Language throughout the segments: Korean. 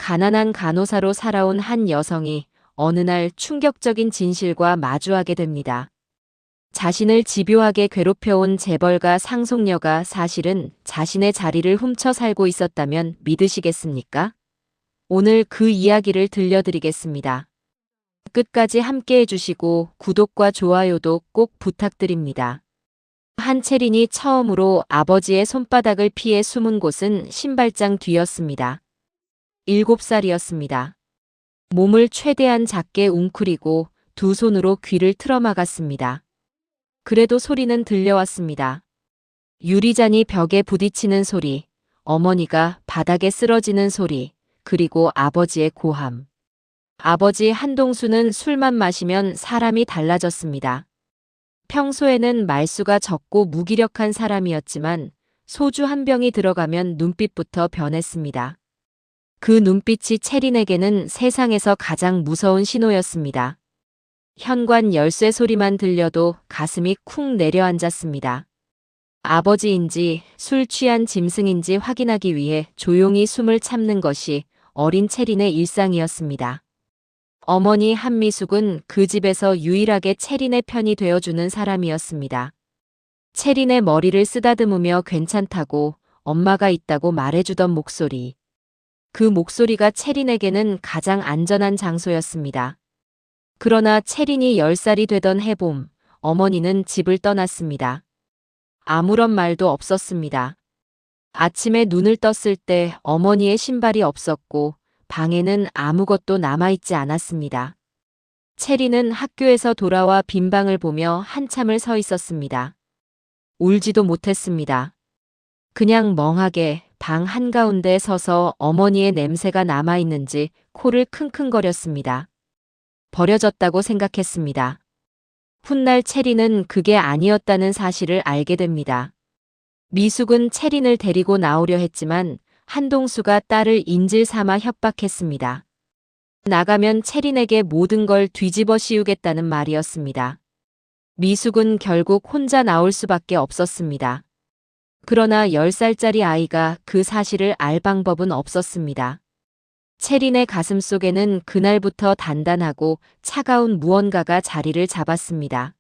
가난한 간호사로 살아온 한 여성이 어느 날 충격적인 진실과 마주하게 됩니다. 자신을 집요하게 괴롭혀온 재벌가 상속녀가 사실은 자신의 자리를 훔쳐 살고 있었다면 믿으시겠습니까? 오늘 그 이야기를 들려드리겠습니다. 끝까지 함께 해주시고 구독과 좋아요도 꼭 부탁드립니다. 한채린이 처음으로 아버지의 손바닥을 피해 숨은 곳은 신발장 뒤였습니다. 7살이었습니다. 몸을 최대한 작게 웅크리고 두 손으로 귀를 틀어막았습니다. 그래도 소리는 들려왔습니다. 유리잔이 벽에 부딪히는 소리, 어머니가 바닥에 쓰러지는 소리, 그리고 아버지의 고함. 아버지 한동수는 술만 마시면 사람이 달라졌습니다. 평소에는 말수가 적고 무기력한 사람이었지만 소주 한 병이 들어가면 눈빛부터 변했습니다. 그 눈빛이 채린에게는 세상에서 가장 무서운 신호였습니다. 현관 열쇠 소리만 들려도 가슴이 쿵 내려앉았습니다. 아버지인지 술 취한 짐승인지 확인하기 위해 조용히 숨을 참는 것이 어린 채린의 일상이었습니다. 어머니 한미숙은 그 집에서 유일하게 채린의 편이 되어주는 사람이었습니다. 채린의 머리를 쓰다듬으며 괜찮다고 엄마가 있다고 말해주던 목소리. 그 목소리가 채린에게는 가장 안전한 장소였습니다. 그러나 채린이 10살이 되던 해봄, 어머니는 집을 떠났습니다. 아무런 말도 없었습니다. 아침에 눈을 떴을 때 어머니의 신발이 없었고 방에는 아무것도 남아있지 않았습니다. 채린은 학교에서 돌아와 빈 방을 보며 한참을 서 있었습니다. 울지도 못했습니다. 그냥 멍하게 방 한가운데 서서 어머니의 냄새가 남아있는지 코를 킁킁거렸습니다. 버려졌다고 생각했습니다. 훗날 채린은 그게 아니었다는 사실을 알게 됩니다. 미숙은 채린을 데리고 나오려 했지만 한동수가 딸을 인질 삼아 협박했습니다. 나가면 채린에게 모든 걸 뒤집어 씌우겠다는 말이었습니다. 미숙은 결국 혼자 나올 수밖에 없었습니다. 그러나 10살짜리 아이가 그 사실을 알 방법은 없었습니다. 채린의 가슴 속에는 그날부터 단단하고 차가운 무언가가 자리를 잡았습니다.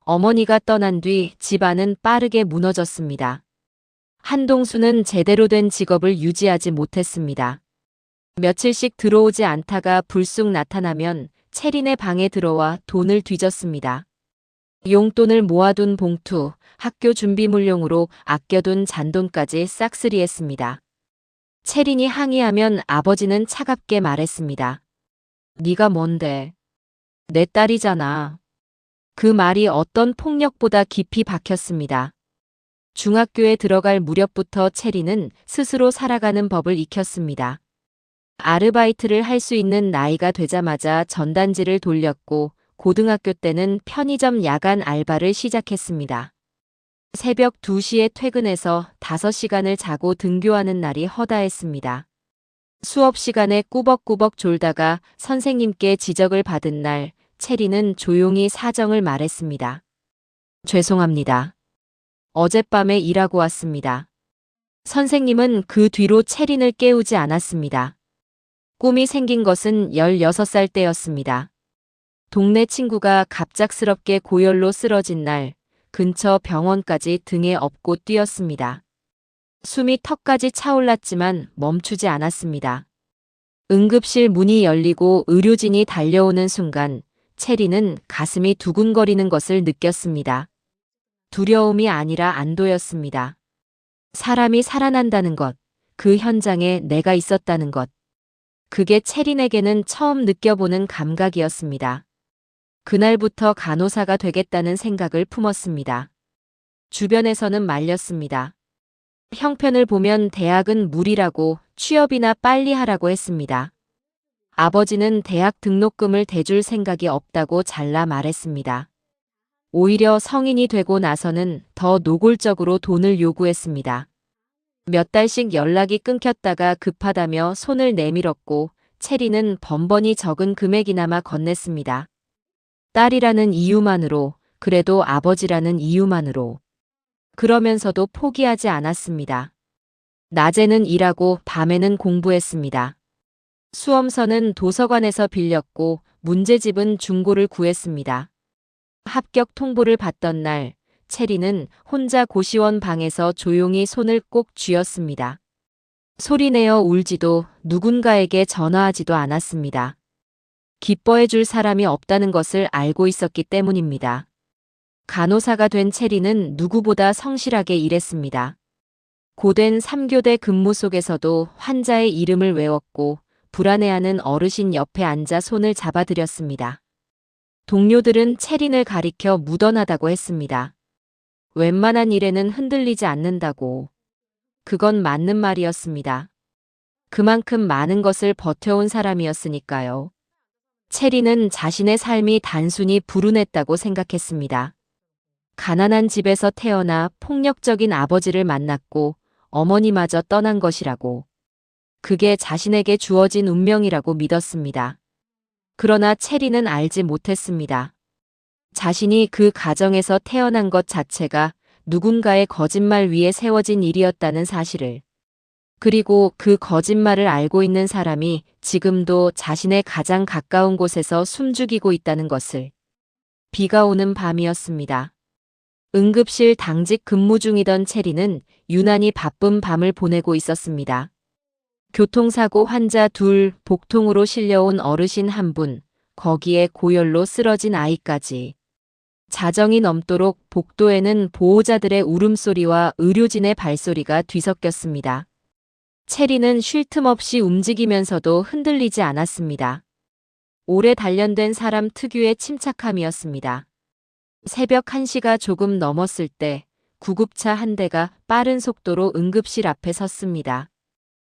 어머니가 떠난 뒤 집안은 빠르게 무너졌습니다. 한동수는 제대로 된 직업을 유지하지 못했습니다. 며칠씩 들어오지 않다가 불쑥 나타나면 채린의 방에 들어와 돈을 뒤졌습니다. 용돈을 모아둔 봉투, 학교 준비물용으로 아껴둔 잔돈까지 싹쓸이했습니다. 채린이 항의하면 아버지는 차갑게 말했습니다. 네가 뭔데? 내 딸이잖아. 그 말이 어떤 폭력보다 깊이 박혔습니다. 중학교에 들어갈 무렵부터 채린은 스스로 살아가는 법을 익혔습니다. 아르바이트를 할 수 있는 나이가 되자마자 전단지를 돌렸고 고등학교 때는 편의점 야간 알바를 시작했습니다. 새벽 2시에 퇴근해서 5시간을 자고 등교하는 날이 허다했습니다. 수업 시간에 꾸벅꾸벅 졸다가 선생님께 지적을 받은 날, 채린은 조용히 사정을 말했습니다. 죄송합니다. 어젯밤에 일하고 왔습니다. 선생님은 그 뒤로 채린을 깨우지 않았습니다. 꿈이 생긴 것은 16살 때였습니다. 동네 친구가 갑작스럽게 고열로 쓰러진 날, 근처 병원까지 등에 업고 뛰었습니다. 숨이 턱까지 차올랐지만 멈추지 않았습니다. 응급실 문이 열리고 의료진이 달려오는 순간 채린은 가슴이 두근거리는 것을 느꼈습니다. 두려움이 아니라 안도였습니다. 사람이 살아난다는 것, 그 현장에 내가 있었다는 것. 그게 채린에게는 처음 느껴보는 감각이었습니다. 그날부터 간호사가 되겠다는 생각을 품었습니다. 주변에서는 말렸습니다. 형편을 보면 대학은 무리라고 취업이나 빨리 하라고 했습니다. 아버지는 대학 등록금을 대줄 생각이 없다고 잘라 말했습니다. 오히려 성인이 되고 나서는 더 노골적으로 돈을 요구했습니다. 몇 달씩 연락이 끊겼다가 급하다며 손을 내밀었고 채린은 번번이 적은 금액이나마 건넸습니다. 딸이라는 이유만으로, 그래도 아버지라는 이유만으로. 그러면서도 포기하지 않았습니다. 낮에는 일하고 밤에는 공부했습니다. 수험서는 도서관에서 빌렸고 문제집은 중고를 구했습니다. 합격 통보를 받던 날, 체리는 혼자 고시원 방에서 조용히 손을 꼭 쥐었습니다. 소리내어 울지도 누군가에게 전화하지도 않았습니다. 기뻐해 줄 사람이 없다는 것을 알고 있었기 때문입니다. 간호사가 된 체리는 누구보다 성실하게 일했습니다. 고된 3교대 근무 속에서도 환자의 이름을 외웠고 불안해하는 어르신 옆에 앉아 손을 잡아드렸습니다. 동료들은 체린을 가리켜 무던하다고 했습니다. 웬만한 일에는 흔들리지 않는다고. 그건 맞는 말이었습니다. 그만큼 많은 것을 버텨온 사람이었으니까요. 체리는 자신의 삶이 단순히 불운했다고 생각했습니다. 가난한 집에서 태어나 폭력적인 아버지를 만났고 어머니마저 떠난 것이라고. 그게 자신에게 주어진 운명이라고 믿었습니다. 그러나 체리는 알지 못했습니다. 자신이 그 가정에서 태어난 것 자체가 누군가의 거짓말 위에 세워진 일이었다는 사실을. 그리고 그 거짓말을 알고 있는 사람이 지금도 자신의 가장 가까운 곳에서 숨죽이고 있다는 것을. 비가 오는 밤이었습니다. 응급실 당직 근무 중이던 체리는 유난히 바쁜 밤을 보내고 있었습니다. 교통사고 환자 둘, 복통으로 실려온 어르신 한 분, 거기에 고열로 쓰러진 아이까지. 자정이 넘도록 복도에는 보호자들의 울음소리와 의료진의 발소리가 뒤섞였습니다. 체리는 쉴 틈 없이 움직이면서도 흔들리지 않았습니다. 오래 단련된 사람 특유의 침착함이었습니다. 새벽 1시가 조금 넘었을 때 구급차 한 대가 빠른 속도로 응급실 앞에 섰습니다.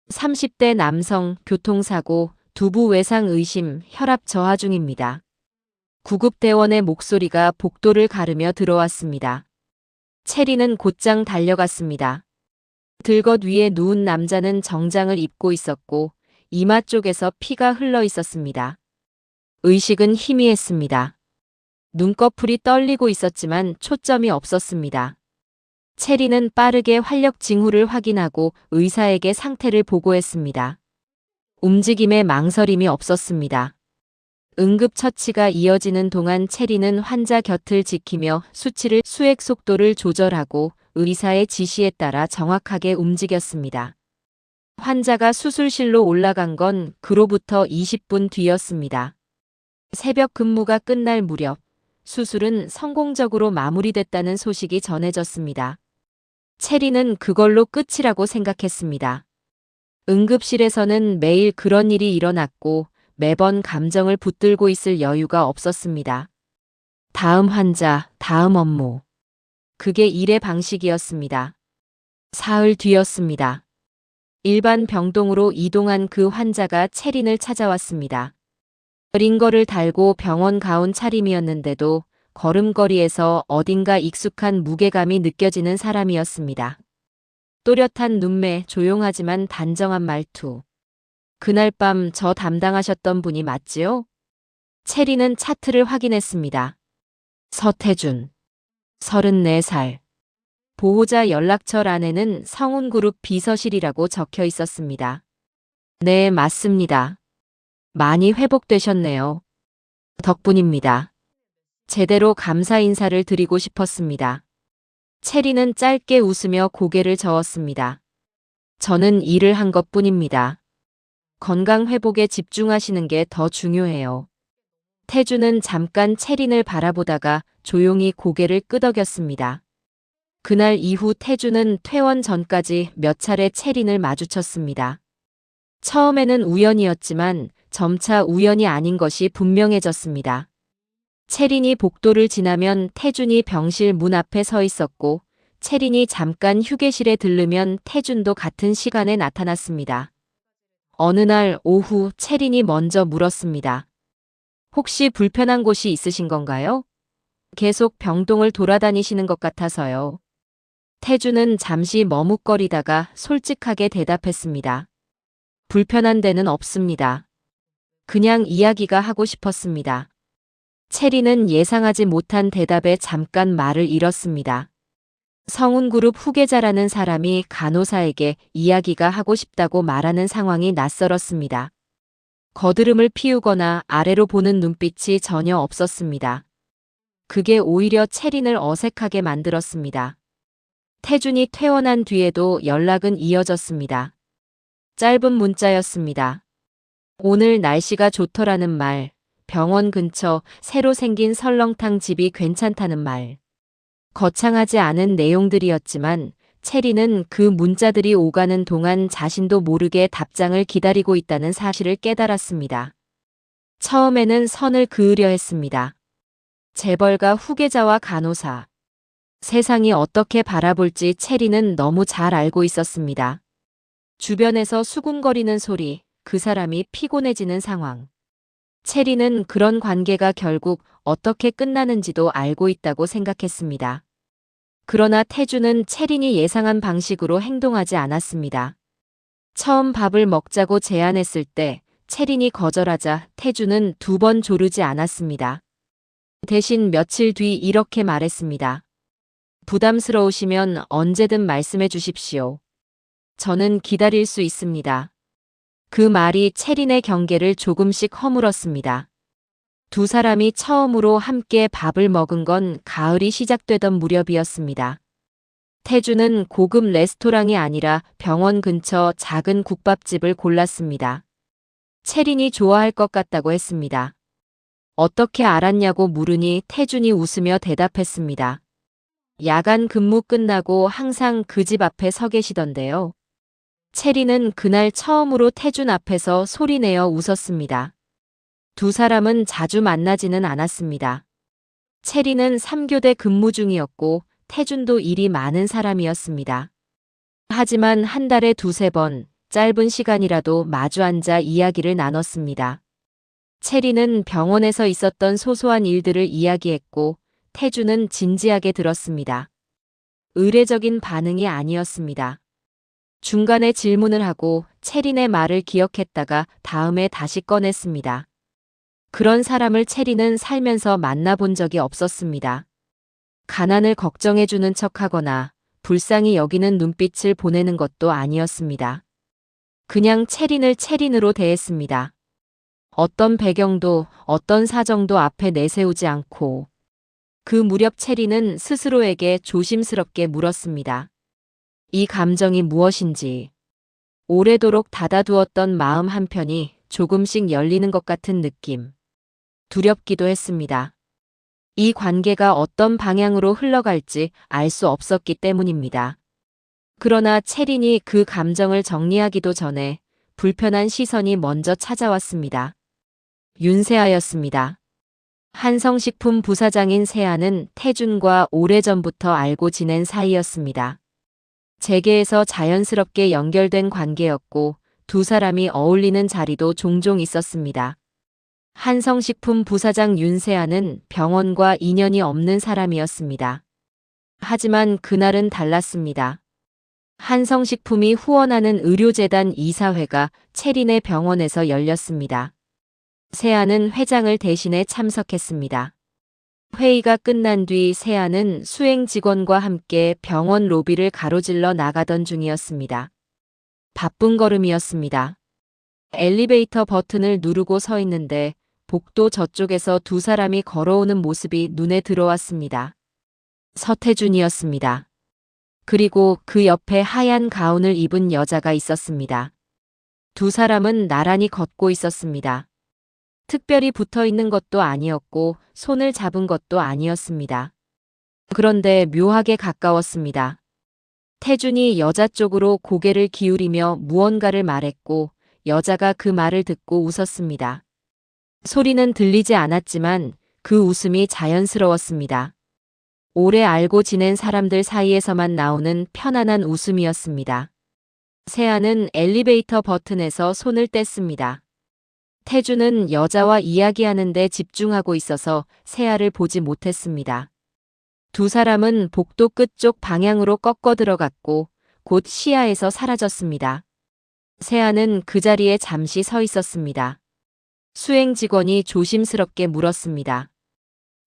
30대 남성, 교통사고, 두부 외상 의심, 혈압 저하 중입니다. 구급대원의 목소리가 복도를 가르며 들어왔습니다. 체리는 곧장 달려갔습니다. 들것 위에 누운 남자는 정장을 입고 있었고 이마 쪽에서 피가 흘러 있었습니다. 의식은 희미했습니다. 눈꺼풀이 떨리고 있었지만 초점이 없었습니다. 체리는 빠르게 활력 징후를 확인하고 의사에게 상태를 보고했습니다. 움직임에 망설임이 없었습니다. 응급처치가 이어지는 동안 체리는 환자 곁을 지키며 수치를 수액 속도를 조절하고 의사의 지시에 따라 정확하게 움직였습니다. 환자가 수술실로 올라간 건 그로부터 20분 뒤였습니다. 새벽 근무가 끝날 무렵 수술은 성공적으로 마무리됐다는 소식이 전해졌습니다. 체리는 그걸로 끝이라고 생각했습니다. 응급실에서는 매일 그런 일이 일어났고 매번 감정을 붙들고 있을 여유가 없었습니다. 다음 환자, 다음 업무. 그게 일의 방식이었습니다. 사흘 뒤였습니다. 일반 병동으로 이동한 그 환자가 체린을 찾아왔습니다. 링거를 달고 병원 가운 차림이었는데도 걸음걸이에서 어딘가 익숙한 무게감이 느껴지는 사람이었습니다. 또렷한 눈매, 조용하지만 단정한 말투. 그날 밤 저 담당하셨던 분이 맞지요? 체리는 차트를 확인했습니다. 서태준, 34살. 보호자 연락처 안에는 성운그룹 비서실이라고 적혀 있었습니다. 네, 맞습니다. 많이 회복되셨네요. 덕분입니다. 제대로 감사 인사를 드리고 싶었습니다. 체리는 짧게 웃으며 고개를 저었습니다. 저는 일을 한 것뿐입니다. 건강 회복에 집중하시는 게 더 중요해요. 태주는 잠깐 체린을 바라보다가 조용히 고개를 끄덕였습니다. 그날 이후 태주는 퇴원 전까지 몇 차례 체린을 마주쳤습니다. 처음에는 우연이었지만 점차 우연이 아닌 것이 분명해졌습니다. 체린이 복도를 지나면 태준이 병실 문 앞에 서 있었고 체린이 잠깐 휴게실에 들르면 태준도 같은 시간에 나타났습니다. 어느 날 오후 체린이 먼저 물었습니다. 혹시 불편한 곳이 있으신 건가요? 계속 병동을 돌아다니시는 것 같아서요. 태주는 잠시 머뭇거리다가 솔직하게 대답했습니다. 불편한 데는 없습니다. 그냥 이야기가 하고 싶었습니다. 체리는 예상하지 못한 대답에 잠깐 말을 잃었습니다. 성운그룹 후계자라는 사람이 간호사에게 이야기가 하고 싶다고 말하는 상황이 낯설었습니다. 거드름을 피우거나 아래로 보는 눈빛이 전혀 없었습니다. 그게 오히려 채린을 어색하게 만들었습니다. 태준이 퇴원한 뒤에도 연락은 이어졌습니다. 짧은 문자였습니다. 오늘 날씨가 좋더라는 말, 병원 근처 새로 생긴 설렁탕 집이 괜찮다는 말. 거창하지 않은 내용들이었지만 채린은 그 문자들이 오가는 동안 자신도 모르게 답장을 기다리고 있다는 사실을 깨달았습니다. 처음에는 선을 그으려 했습니다. 재벌가 후계자와 간호사. 세상이 어떻게 바라볼지 채린은 너무 잘 알고 있었습니다. 주변에서 수군거리는 소리, 그 사람이 피곤해지는 상황. 채린은 그런 관계가 결국 어떻게 끝나는지도 알고 있다고 생각했습니다. 그러나 태준은 채린이 예상한 방식으로 행동하지 않았습니다. 처음 밥을 먹자고 제안했을 때 채린이 거절하자 태준은 2번 조르지 않았습니다. 대신 며칠 뒤 이렇게 말했습니다. 부담스러우시면 언제든 말씀해 주십시오. 저는 기다릴 수 있습니다. 그 말이 채린의 경계를 조금씩 허물었습니다. 두 사람이 처음으로 함께 밥을 먹은 건 가을이 시작되던 무렵이었습니다. 태주는 고급 레스토랑이 아니라 병원 근처 작은 국밥집을 골랐습니다. 채린이 좋아할 것 같다고 했습니다. 어떻게 알았냐고 물으니 태준이 웃으며 대답했습니다. 야간 근무 끝나고 항상 그 집 앞에 서 계시던데요. 채린은 그날 처음으로 태준 앞에서 소리내어 웃었습니다. 두 사람은 자주 만나지는 않았습니다. 채린은 3교대 근무 중이었고 태준도 일이 많은 사람이었습니다. 하지만 한 달에 2~3번 짧은 시간이라도 마주 앉아 이야기를 나눴습니다. 채린은 병원에서 있었던 소소한 일들을 이야기했고 태준은 진지하게 들었습니다. 의례적인 반응이 아니었습니다. 중간에 질문을 하고 채린의 말을 기억했다가 다음에 다시 꺼냈습니다. 그런 사람을 채린은 살면서 만나본 적이 없었습니다. 가난을 걱정해주는 척하거나 불쌍히 여기는 눈빛을 보내는 것도 아니었습니다. 그냥 채린을 채린으로 대했습니다. 어떤 배경도 어떤 사정도 앞에 내세우지 않고 그 무렵 채린은 스스로에게 조심스럽게 물었습니다. 이 감정이 무엇인지. 오래도록 닫아두었던 마음 한편이 조금씩 열리는 것 같은 느낌. 두렵기도 했습니다. 이 관계가 어떤 방향으로 흘러갈지 알 수 없었기 때문입니다. 그러나 채린이 그 감정을 정리하기도 전에 불편한 시선이 먼저 찾아왔습니다. 윤세아였습니다. 한성식품 부사장인 세아는 태준과 오래전부터 알고 지낸 사이였습니다. 재계에서 자연스럽게 연결된 관계였고 두 사람이 어울리는 자리도 종종 있었습니다. 한성식품 부사장 윤세아는 병원과 인연이 없는 사람이었습니다. 하지만 그날은 달랐습니다. 한성식품이 후원하는 의료재단 이사회가 채린의 병원에서 열렸습니다. 세아는 회장을 대신해 참석했습니다. 회의가 끝난 뒤 세아는 수행 직원과 함께 병원 로비를 가로질러 나가던 중이었습니다. 바쁜 걸음이었습니다. 엘리베이터 버튼을 누르고 서 있는데 복도 저쪽에서 두 사람이 걸어오는 모습이 눈에 들어왔습니다. 서태준이었습니다. 그리고 그 옆에 하얀 가운을 입은 여자가 있었습니다. 두 사람은 나란히 걷고 있었습니다. 특별히 붙어 있는 것도 아니었고 손을 잡은 것도 아니었습니다. 그런데 묘하게 가까웠습니다. 태준이 여자 쪽으로 고개를 기울이며 무언가를 말했고 여자가 그 말을 듣고 웃었습니다. 소리는 들리지 않았지만 그 웃음이 자연스러웠습니다. 오래 알고 지낸 사람들 사이에서만 나오는 편안한 웃음이었습니다. 세아는 엘리베이터 버튼에서 손을 뗐습니다. 태준은 여자와 이야기하는 데 집중하고 있어서 세아를 보지 못했습니다. 두 사람은 복도 끝쪽 방향으로 꺾어 들어갔고 곧 시야에서 사라졌습니다. 세아는 그 자리에 잠시 서 있었습니다. 수행 직원이 조심스럽게 물었습니다.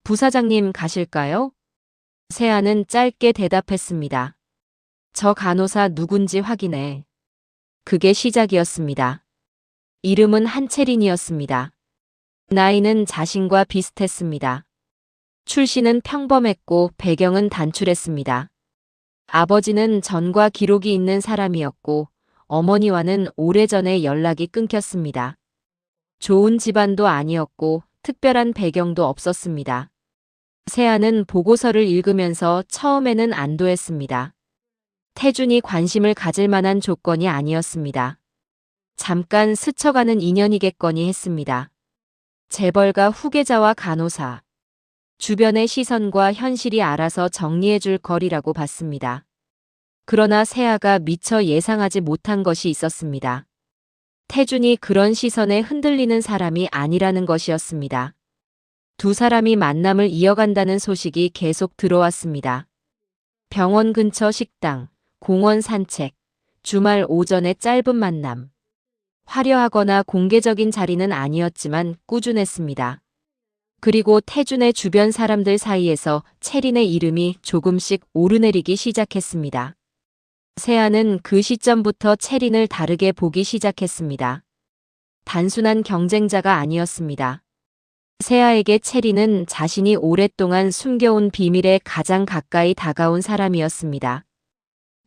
부사장님 가실까요? 세아는 짧게 대답했습니다. 저 간호사 누군지 확인해. 그게 시작이었습니다. 이름은 한채린이었습니다. 나이는 자신과 비슷했습니다. 출신은 평범했고 배경은 단출했습니다. 아버지는 전과 기록이 있는 사람이었고 어머니와는 오래전에 연락이 끊겼습니다. 좋은 집안도 아니었고 특별한 배경도 없었습니다. 세아는 보고서를 읽으면서 처음에는 안도했습니다. 태준이 관심을 가질 만한 조건이 아니었습니다. 잠깐 스쳐가는 인연이겠거니 했습니다. 재벌가 후계자와 간호사. 주변의 시선과 현실이 알아서 정리해줄 거리라고 봤습니다. 그러나 세아가 미처 예상하지 못한 것이 있었습니다. 태준이 그런 시선에 흔들리는 사람이 아니라는 것이었습니다. 두 사람이 만남을 이어간다는 소식이 계속 들어왔습니다. 병원 근처 식당, 공원 산책, 주말 오전의 짧은 만남. 화려하거나 공개적인 자리는 아니었지만 꾸준했습니다. 그리고 태준의 주변 사람들 사이에서 채린의 이름이 조금씩 오르내리기 시작했습니다. 세아는 그 시점부터 채린을 다르게 보기 시작했습니다. 단순한 경쟁자가 아니었습니다. 세아에게 채린은 자신이 오랫동안 숨겨온 비밀에 가장 가까이 다가온 사람이었습니다.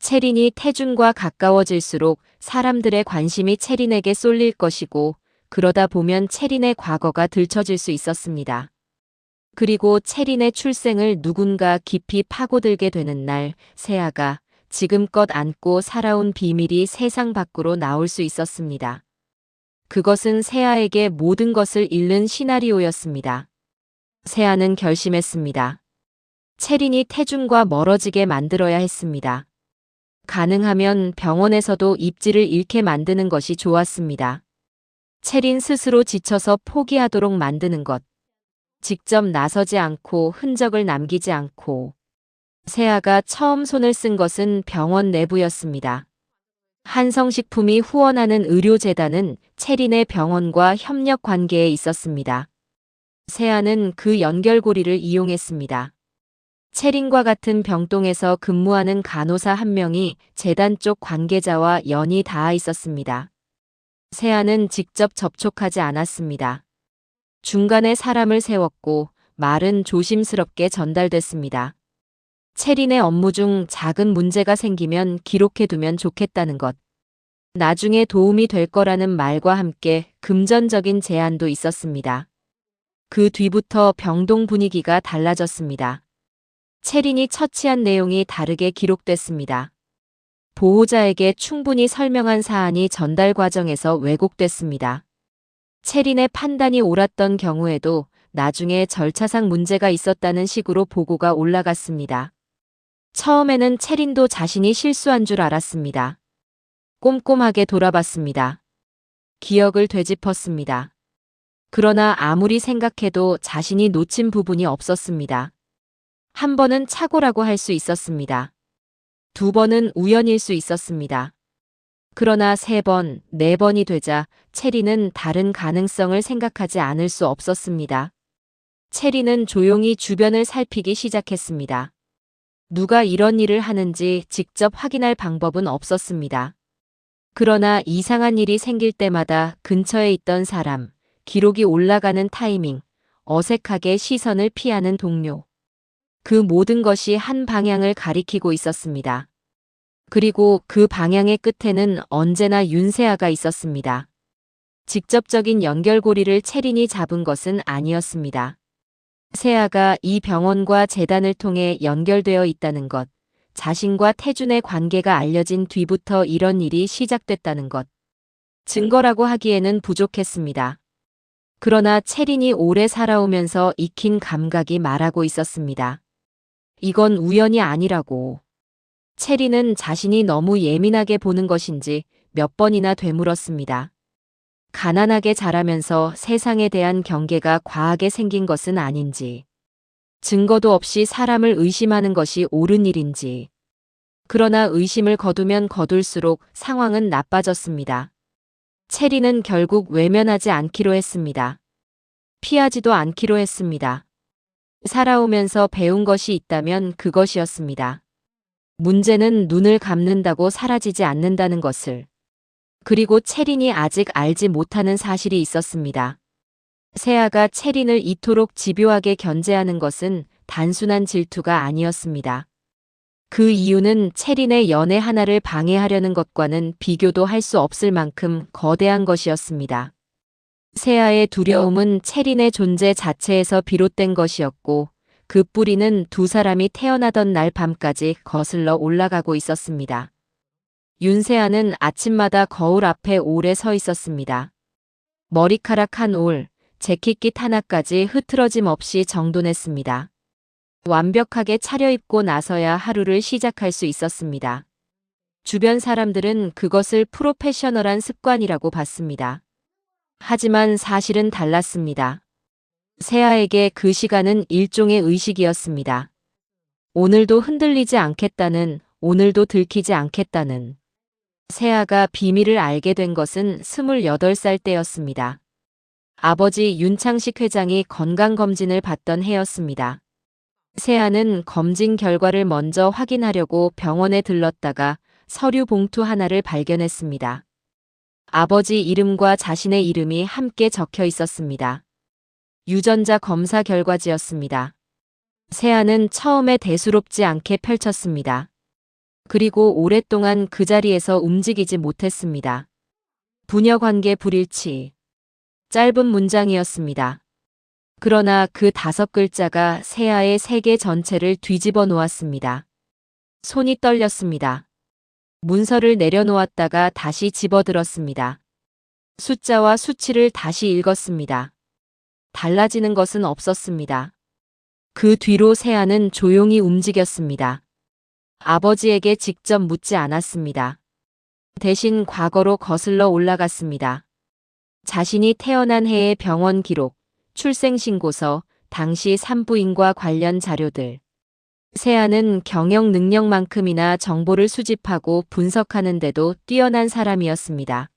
채린이 태준과 가까워질수록 사람들의 관심이 채린에게 쏠릴 것이고 그러다 보면 채린의 과거가 들춰질 수 있었습니다. 그리고 채린의 출생을 누군가 깊이 파고들게 되는 날, 세아가 지금껏 안고 살아온 비밀이 세상 밖으로 나올 수 있었습니다. 그것은 세아에게 모든 것을 잃는 시나리오였습니다. 세아는 결심했습니다. 채린이 태준과 멀어지게 만들어야 했습니다. 가능하면 병원에서도 입지를 잃게 만드는 것이 좋았습니다. 채린 스스로 지쳐서 포기하도록 만드는 것. 직접 나서지 않고 흔적을 남기지 않고. 세아가 처음 손을 쓴 것은 병원 내부였습니다. 한성식품이 후원하는 의료재단은 채린의 병원과 협력 관계에 있었습니다. 세아는 그 연결고리를 이용했습니다. 채린과 같은 병동에서 근무하는 간호사 한 명이 재단 쪽 관계자와 연이 닿아 있었습니다. 세아는 직접 접촉하지 않았습니다. 중간에 사람을 세웠고 말은 조심스럽게 전달됐습니다. 채린의 업무 중 작은 문제가 생기면 기록해두면 좋겠다는 것. 나중에 도움이 될 거라는 말과 함께 금전적인 제안도 있었습니다. 그 뒤부터 병동 분위기가 달라졌습니다. 채린이 처치한 내용이 다르게 기록됐습니다. 보호자에게 충분히 설명한 사안이 전달 과정에서 왜곡됐습니다. 채린의 판단이 옳았던 경우에도 나중에 절차상 문제가 있었다는 식으로 보고가 올라갔습니다. 처음에는 채린도 자신이 실수한 줄 알았습니다. 꼼꼼하게 돌아봤습니다. 기억을 되짚었습니다. 그러나 아무리 생각해도 자신이 놓친 부분이 없었습니다. 한 번은 착오라고 할 수 있었습니다. 두 번은 우연일 수 있었습니다. 그러나 세 번, 네 번이 되자 채린은 다른 가능성을 생각하지 않을 수 없었습니다. 채린은 조용히 주변을 살피기 시작했습니다. 누가 이런 일을 하는지 직접 확인할 방법은 없었습니다. 그러나 이상한 일이 생길 때마다 근처에 있던 사람, 기록이 올라가는 타이밍, 어색하게 시선을 피하는 동료. 그 모든 것이 한 방향을 가리키고 있었습니다. 그리고 그 방향의 끝에는 언제나 윤세아가 있었습니다. 직접적인 연결고리를 채린이 잡은 것은 아니었습니다. 세아가 이 병원과 재단을 통해 연결되어 있다는 것, 자신과 태준의 관계가 알려진 뒤부터 이런 일이 시작됐다는 것. 증거라고 하기에는 부족했습니다. 그러나 채린이 오래 살아오면서 익힌 감각이 말하고 있었습니다. 이건 우연이 아니라고. 채린은 자신이 너무 예민하게 보는 것인지 몇 번이나 되물었습니다. 가난하게 자라면서 세상에 대한 경계가 과하게 생긴 것은 아닌지. 증거도 없이 사람을 의심하는 것이 옳은 일인지. 그러나 의심을 거두면 거둘수록 상황은 나빠졌습니다. 채린은 결국 외면하지 않기로 했습니다. 피하지도 않기로 했습니다. 살아오면서 배운 것이 있다면 그것이었습니다. 문제는 눈을 감는다고 사라지지 않는다는 것을. 그리고 채린이 아직 알지 못하는 사실이 있었습니다. 세아가 채린을 이토록 집요하게 견제하는 것은 단순한 질투가 아니었습니다. 그 이유는 채린의 연애 하나를 방해하려는 것과는 비교도 할 수 없을 만큼 거대한 것이었습니다. 세아의 두려움은 채린의 존재 자체에서 비롯된 것이었고, 그 뿌리는 두 사람이 태어나던 날 밤까지 거슬러 올라가고 있었습니다. 윤세아는 아침마다 거울 앞에 오래 서 있었습니다. 머리카락 한 올, 재킷깃 하나까지 흐트러짐 없이 정돈했습니다. 완벽하게 차려입고 나서야 하루를 시작할 수 있었습니다. 주변 사람들은 그것을 프로페셔널한 습관이라고 봤습니다. 하지만 사실은 달랐습니다. 세아에게 그 시간은 일종의 의식이었습니다. 오늘도 흔들리지 않겠다는, 오늘도 들키지 않겠다는. 세아가 비밀을 알게 된 것은 28살 때였습니다. 아버지 윤창식 회장이 건강검진을 받던 해였습니다. 세아는 검진 결과를 먼저 확인하려고 병원에 들렀다가 서류 봉투 하나를 발견했습니다. 아버지 이름과 자신의 이름이 함께 적혀 있었습니다. 유전자 검사 결과지였습니다. 세아는 처음에 대수롭지 않게 펼쳤습니다. 그리고 오랫동안 그 자리에서 움직이지 못했습니다. 부녀관계 불일치. 짧은 문장이었습니다. 그러나 그 5글자가 세아의 세계 전체를 뒤집어 놓았습니다. 손이 떨렸습니다. 문서를 내려놓았다가 다시 집어들었습니다. 숫자와 수치를 다시 읽었습니다. 달라지는 것은 없었습니다. 그 뒤로 세아는 조용히 움직였습니다. 아버지에게 직접 묻지 않았습니다. 대신 과거로 거슬러 올라갔습니다. 자신이 태어난 해의 병원 기록, 출생신고서, 당시 산부인과 관련 자료들. 세아는 경영 능력만큼이나 정보를 수집하고 분석하는데도 뛰어난 사람이었습니다.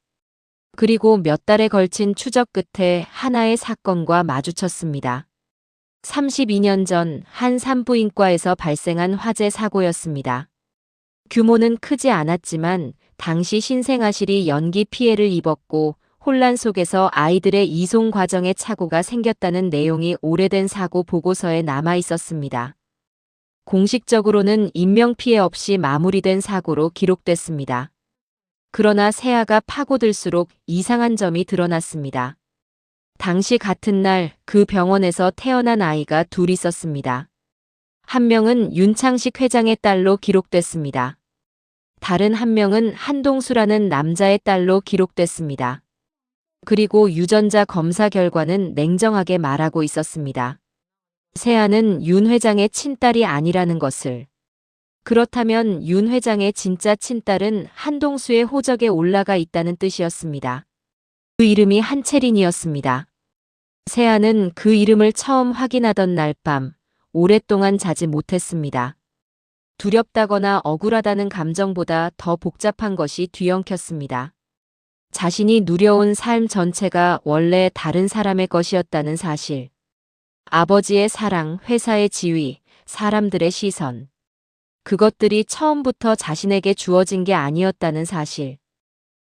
그리고 몇 달에 걸친 추적 끝에 하나의 사건과 마주쳤습니다. 32년 전 한 산부인과에서 발생한 화재 사고였습니다. 규모는 크지 않았지만 당시 신생아실이 연기 피해를 입었고 혼란 속에서 아이들의 이송 과정에 착오가 생겼다는 내용이 오래된 사고 보고서에 남아 있었습니다. 공식적으로는 인명피해 없이 마무리된 사고로 기록됐습니다. 그러나 세아가 파고들수록 이상한 점이 드러났습니다. 당시 같은 날 그 병원에서 태어난 아이가 둘 있었습니다. 한 명은 윤창식 회장의 딸로 기록됐습니다. 다른 한 명은 한동수라는 남자의 딸로 기록됐습니다. 그리고 유전자 검사 결과는 냉정하게 말하고 있었습니다. 세아는 윤 회장의 친딸이 아니라는 것을. 그렇다면 윤 회장의 진짜 친딸은 한동수의 호적에 올라가 있다는 뜻이었습니다. 그 이름이 한채린이었습니다. 세아는 그 이름을 처음 확인하던 날 밤, 오랫동안 자지 못했습니다. 두렵다거나 억울하다는 감정보다 더 복잡한 것이 뒤엉켰습니다. 자신이 누려온 삶 전체가 원래 다른 사람의 것이었다는 사실. 아버지의 사랑, 회사의 지위, 사람들의 시선. 그것들이 처음부터 자신에게 주어진 게 아니었다는 사실.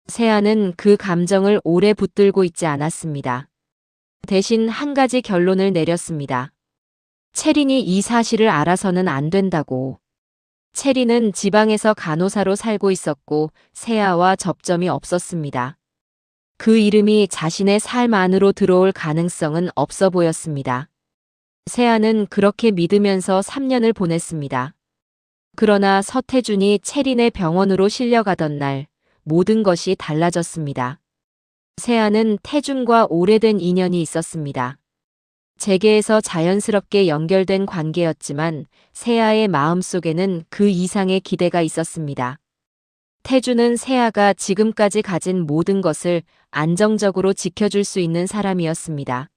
세아는 그 감정을 오래 붙들고 있지 않았습니다. 대신 한 가지 결론을 내렸습니다. 채린이 이 사실을 알아서는 안 된다고. 채린은 지방에서 간호사로 살고 있었고 세아와 접점이 없었습니다. 그 이름이 자신의 삶 안으로 들어올 가능성은 없어 보였습니다. 세아는 그렇게 믿으면서 3년을 보냈습니다. 그러나 서태준이 채린의 병원으로 실려가던 날 모든 것이 달라졌습니다. 세아는 태준과 오래된 인연이 있었습니다. 재계에서 자연스럽게 연결된 관계였지만 세아의 마음속에는 그 이상의 기대가 있었습니다. 태준은 세아가 지금까지 가진 모든 것을 안정적으로 지켜줄 수 있는 사람이었습니다.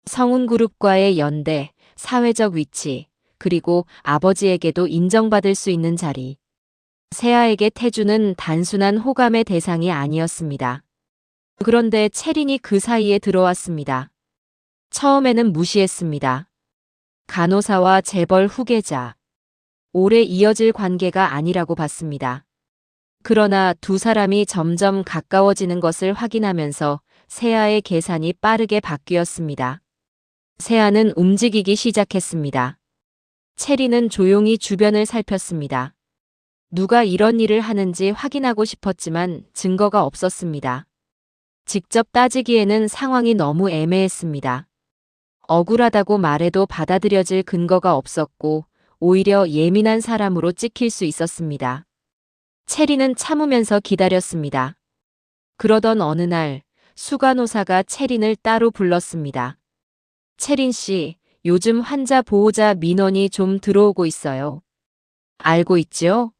성운그룹과의 연대, 사회적 위치, 그리고 아버지에게도 인정받을 수 있는 자리. 세아에게 태준은 단순한 호감의 대상이 아니었습니다. 그런데 채린이 그 사이에 들어왔습니다. 처음에는 무시했습니다. 간호사와 재벌 후계자. 오래 이어질 관계가 아니라고 봤습니다. 그러나 두 사람이 점점 가까워지는 것을 확인하면서 세아의 계산이 빠르게 바뀌었습니다. 세아는 움직이기 시작했습니다. 체리는 조용히 주변을 살폈습니다. 누가 이런 일을 하는지 확인하고 싶었지만 증거가 없었습니다. 직접 따지기에는 상황이 너무 애매했습니다. 억울하다고 말해도 받아들여질 근거가 없었고 오히려 예민한 사람으로 찍힐 수 있었습니다. 체리는 참으면서 기다렸습니다. 그러던 어느 날 수간호사가 체린을 따로 불렀습니다. 체린 씨, 요즘 환자 보호자 민원이 좀 들어오고 있어요. 알고 있죠?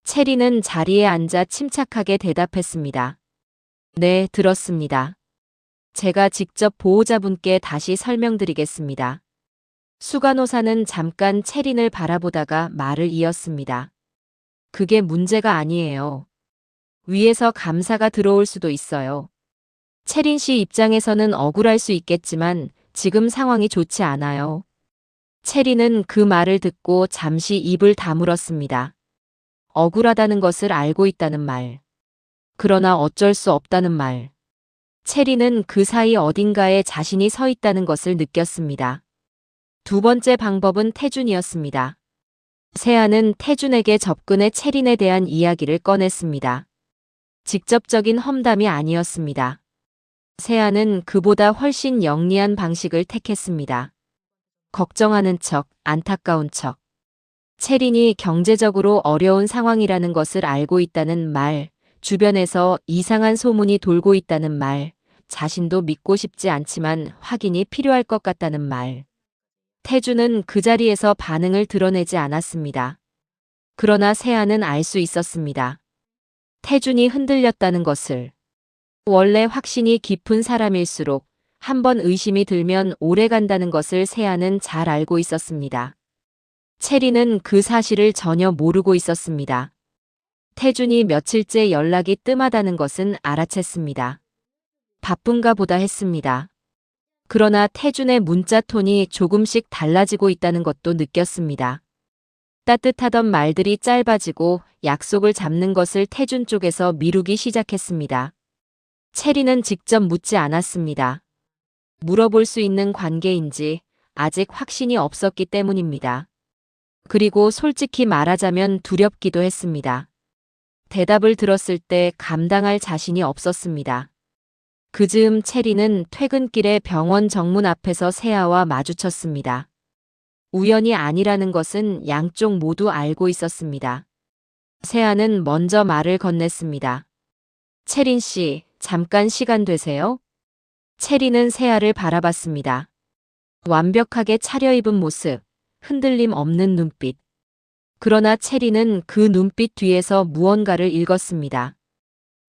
체린은 자리에 앉아 침착하게 대답했습니다. 네, 들었습니다. 제가 직접 보호자분께 다시 설명드리겠습니다. 수간호사는 잠깐 체린을 바라보다가 말을 이었습니다. 그게 문제가 아니에요. 위에서 감사가 들어올 수도 있어요. 체린 씨 입장에서는 억울할 수 있겠지만 지금 상황이 좋지 않아요. 체린은 그 말을 듣고 잠시 입을 다물었습니다. 억울하다는 것을 알고 있다는 말. 그러나 어쩔 수 없다는 말. 체린은 그 사이 어딘가에 자신이 서 있다는 것을 느꼈습니다. 두 번째 방법은 태준이었습니다. 세아는 태준에게 접근해 체린에 대한 이야기를 꺼냈습니다. 직접적인 험담이 아니었습니다. 세아는 그보다 훨씬 영리한 방식을 택했습니다. 걱정하는 척, 안타까운 척. 체린이 경제적으로 어려운 상황이라는 것을 알고 있다는 말, 주변에서 이상한 소문이 돌고 있다는 말, 자신도 믿고 싶지 않지만 확인이 필요할 것 같다는 말. 태주는 그 자리에서 반응을 드러내지 않았습니다. 그러나 세아는 알 수 있었습니다. 태준이 흔들렸다는 것을. 원래 확신이 깊은 사람일수록 한번 의심이 들면 오래 간다는 것을 세아는 잘 알고 있었습니다. 체리는 그 사실을 전혀 모르고 있었습니다. 태준이 며칠째 연락이 뜸하다는 것은 알아챘습니다. 바쁜가 보다 했습니다. 그러나 태준의 문자 톤이 조금씩 달라지고 있다는 것도 느꼈습니다. 따뜻하던 말들이 짧아지고 약속을 잡는 것을 태준 쪽에서 미루기 시작했습니다. 체리는 직접 묻지 않았습니다. 물어볼 수 있는 관계인지 아직 확신이 없었기 때문입니다. 그리고 솔직히 말하자면 두렵기도 했습니다. 대답을 들었을 때 감당할 자신이 없었습니다. 그 즈음 체리는 퇴근길에 병원 정문 앞에서 세아와 마주쳤습니다. 우연이 아니라는 것은 양쪽 모두 알고 있었습니다. 세아는 먼저 말을 건넸습니다. 체린 씨, 잠깐 시간 되세요? 체리는 세아를 바라봤습니다. 완벽하게 차려입은 모습, 흔들림 없는 눈빛. 그러나 체리는 그 눈빛 뒤에서 무언가를 읽었습니다.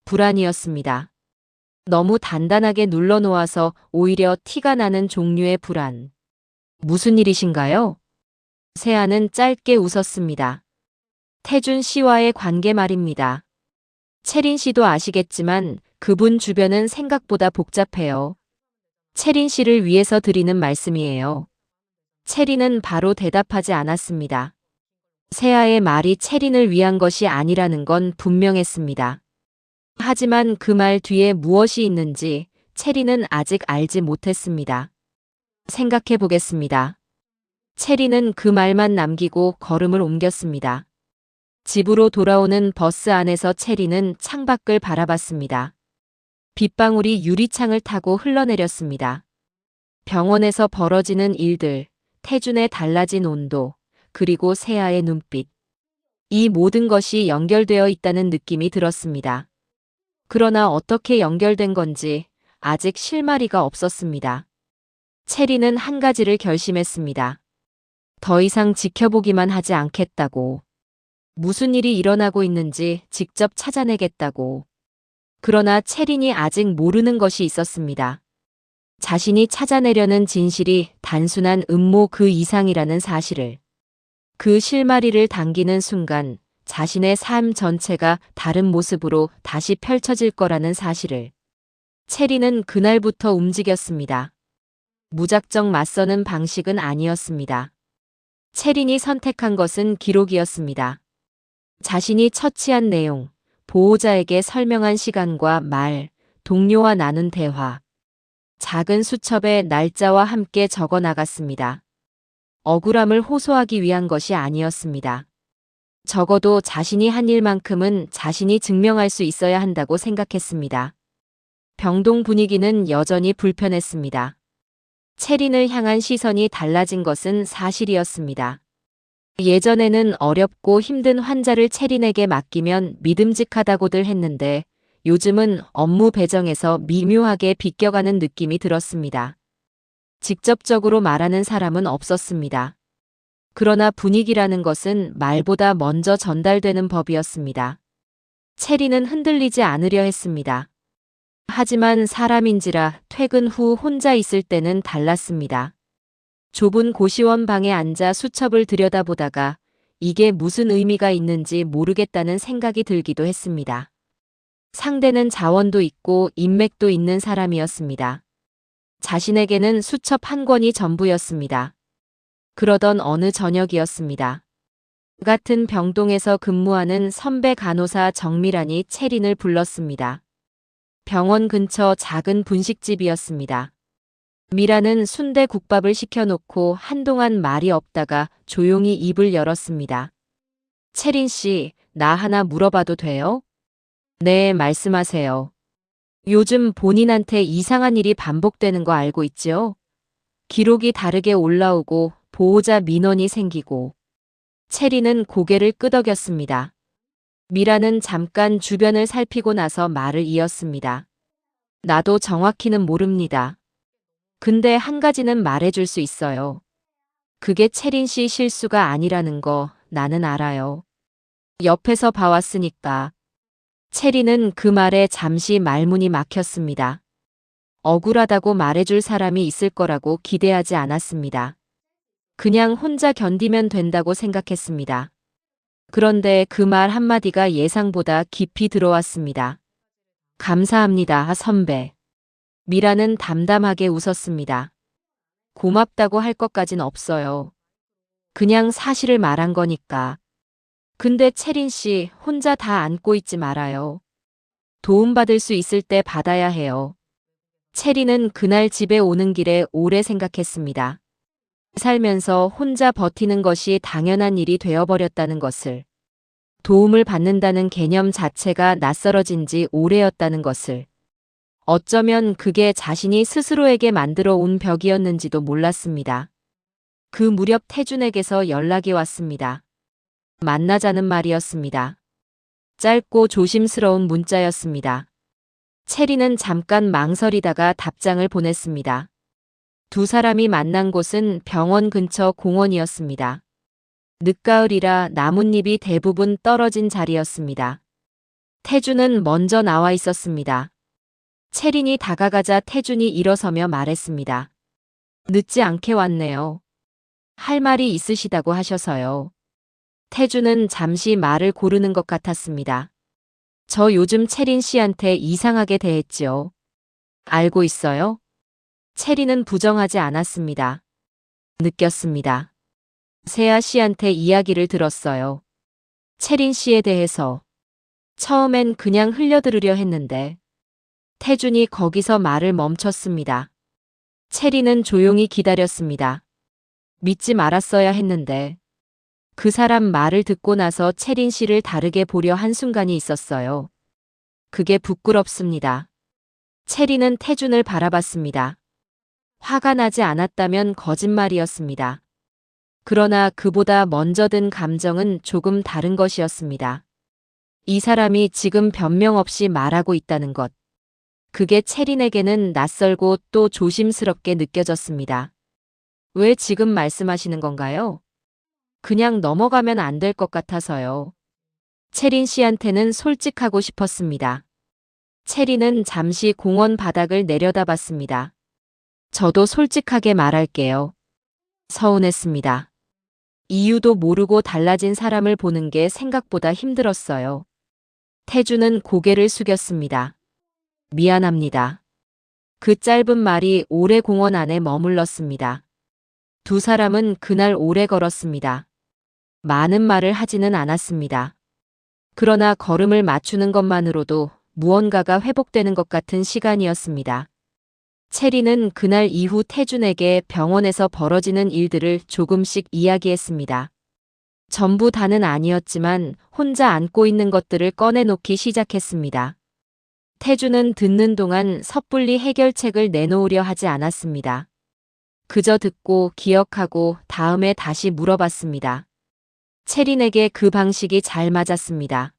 불안이었습니다. 너무 단단하게 눌러놓아서 오히려 티가 나는 종류의 불안. 무슨 일이신가요? 세아는 짧게 웃었습니다. 태준 씨와의 관계 말입니다. 체린 씨도 아시겠지만 그분 주변은 생각보다 복잡해요. 체린 씨를 위해서 드리는 말씀이에요. 체린은 바로 대답하지 않았습니다. 세아의 말이 체린을 위한 것이 아니라는 건 분명했습니다. 하지만 그 말 뒤에 무엇이 있는지 체린은 아직 알지 못했습니다. 생각해 보겠습니다. 체리는 그 말만 남기고 걸음을 옮겼습니다. 집으로 돌아오는 버스 안에서 체리는 창밖을 바라봤습니다. 빗방울이 유리창을 타고 흘러내렸습니다. 병원에서 벌어지는 일들, 태준의 달라진 온도, 그리고 세아의 눈빛. 이 모든 것이 연결되어 있다는 느낌이 들었습니다. 그러나 어떻게 연결된 건지 아직 실마리가 없었습니다. 체리는 한 가지를 결심했습니다. 더 이상 지켜보기만 하지 않겠다고. 무슨 일이 일어나고 있는지 직접 찾아내겠다고. 그러나 체린이 아직 모르는 것이 있었습니다. 자신이 찾아내려는 진실이 단순한 음모 그 이상이라는 사실을. 그 실마리를 당기는 순간 자신의 삶 전체가 다른 모습으로 다시 펼쳐질 거라는 사실을. 체리는 그날부터 움직였습니다. 무작정 맞서는 방식은 아니었습니다. 체린이 선택한 것은 기록이었습니다. 자신이 처치한 내용, 보호자에게 설명한 시간과 말, 동료와 나눈 대화. 작은 수첩에 날짜와 함께 적어 나갔습니다. 억울함을 호소하기 위한 것이 아니었습니다. 적어도 자신이 한 일만큼은 자신이 증명할 수 있어야 한다고 생각했습니다. 병동 분위기는 여전히 불편했습니다. 체린을 향한 시선이 달라진 것은 사실이었습니다. 예전에는 어렵고 힘든 환자를 체린에게 맡기면 믿음직하다고들 했는데 요즘은 업무 배정에서 미묘하게 비껴가는 느낌이 들었습니다. 직접적으로 말하는 사람은 없었습니다. 그러나 분위기라는 것은 말보다 먼저 전달되는 법이었습니다. 체린은 흔들리지 않으려 했습니다. 하지만 사람인지라 퇴근 후 혼자 있을 때는 달랐습니다. 좁은 고시원 방에 앉아 수첩을 들여다보다가 이게 무슨 의미가 있는지 모르겠다는 생각이 들기도 했습니다. 상대는 자원도 있고 인맥도 있는 사람이었습니다. 자신에게는 수첩 한 권이 전부였습니다. 그러던 어느 저녁이었습니다. 같은 병동에서 근무하는 선배 간호사 정미란이 체린을 불렀습니다. 병원 근처 작은 분식집이었습니다. 미라는 순대국밥을 시켜놓고 한동안 말이 없다가 조용히 입을 열었습니다. 체린 씨, 나 하나 물어봐도 돼요? 네, 말씀하세요. 요즘 본인한테 이상한 일이 반복되는 거 알고 있지요? 기록이 다르게 올라오고 보호자 민원이 생기고. 체리는 고개를 끄덕였습니다. 미라는 잠깐 주변을 살피고 나서 말을 이었습니다. 나도 정확히는 모릅니다. 근데 한 가지는 말해줄 수 있어요. 그게 체린 씨 실수가 아니라는 거 나는 알아요. 옆에서 봐왔으니까. 체리는 그 말에 잠시 말문이 막혔습니다. 억울하다고 말해줄 사람이 있을 거라고 기대하지 않았습니다. 그냥 혼자 견디면 된다고 생각했습니다. 그런데 그 말 한마디가 예상보다 깊이 들어왔습니다. 감사합니다, 선배. 미라는 담담하게 웃었습니다. 고맙다고 할 것까진 없어요. 그냥 사실을 말한 거니까. 근데 체린 씨 혼자 다 안고 있지 말아요. 도움받을 수 있을 때 받아야 해요. 체린은 그날 집에 오는 길에 오래 생각했습니다. 살면서 혼자 버티는 것이 당연한 일이 되어버렸다는 것을. 도움을 받는다는 개념 자체가 낯설어진 지 오래였다는 것을. 어쩌면 그게 자신이 스스로에게 만들어 온 벽이었는지도 몰랐습니다. 그 무렵 태준에게서 연락이 왔습니다. 만나자는 말이었습니다. 짧고 조심스러운 문자였습니다. 체리는 잠깐 망설이다가 답장을 보냈습니다. 두 사람이 만난 곳은 병원 근처 공원이었습니다. 늦가을이라 나뭇잎이 대부분 떨어진 자리였습니다. 태준은 먼저 나와 있었습니다. 체린이 다가가자 태준이 일어서며 말했습니다. 늦지 않게 왔네요. 할 말이 있으시다고 하셔서요. 태준은 잠시 말을 고르는 것 같았습니다. 저 요즘 체린 씨한테 이상하게 대했지요. 알고 있어요? 체린은 부정하지 않았습니다. 느꼈습니다. 세아 씨한테 이야기를 들었어요. 체린 씨에 대해서. 처음엔 그냥 흘려들으려 했는데. 태준이 거기서 말을 멈췄습니다. 체린은 조용히 기다렸습니다. 믿지 말았어야 했는데. 그 사람 말을 듣고 나서 체린 씨를 다르게 보려 한순간이 있었어요. 그게 부끄럽습니다. 체린은 태준을 바라봤습니다. 화가 나지 않았다면 거짓말이었습니다. 그러나 그보다 먼저 든 감정은 조금 다른 것이었습니다. 이 사람이 지금 변명 없이 말하고 있다는 것. 그게 체린에게는 낯설고 또 조심스럽게 느껴졌습니다. 왜 지금 말씀하시는 건가요? 그냥 넘어가면 안 될 것 같아서요. 체린 씨한테는 솔직하고 싶었습니다. 체린은 잠시 공원 바닥을 내려다봤습니다. 저도 솔직하게 말할게요. 서운했습니다. 이유도 모르고 달라진 사람을 보는 게 생각보다 힘들었어요. 태주는 고개를 숙였습니다. 미안합니다. 그 짧은 말이 오래 공원 안에 머물렀습니다. 두 사람은 그날 오래 걸었습니다. 많은 말을 하지는 않았습니다. 그러나 걸음을 맞추는 것만으로도 무언가가 회복되는 것 같은 시간이었습니다. 체리는 그날 이후 태준에게 병원에서 벌어지는 일들을 조금씩 이야기했습니다. 전부 다는 아니었지만 혼자 안고 있는 것들을 꺼내놓기 시작했습니다. 태준은 듣는 동안 섣불리 해결책을 내놓으려 하지 않았습니다. 그저 듣고 기억하고 다음에 다시 물어봤습니다. 체린에게 그 방식이 잘 맞았습니다.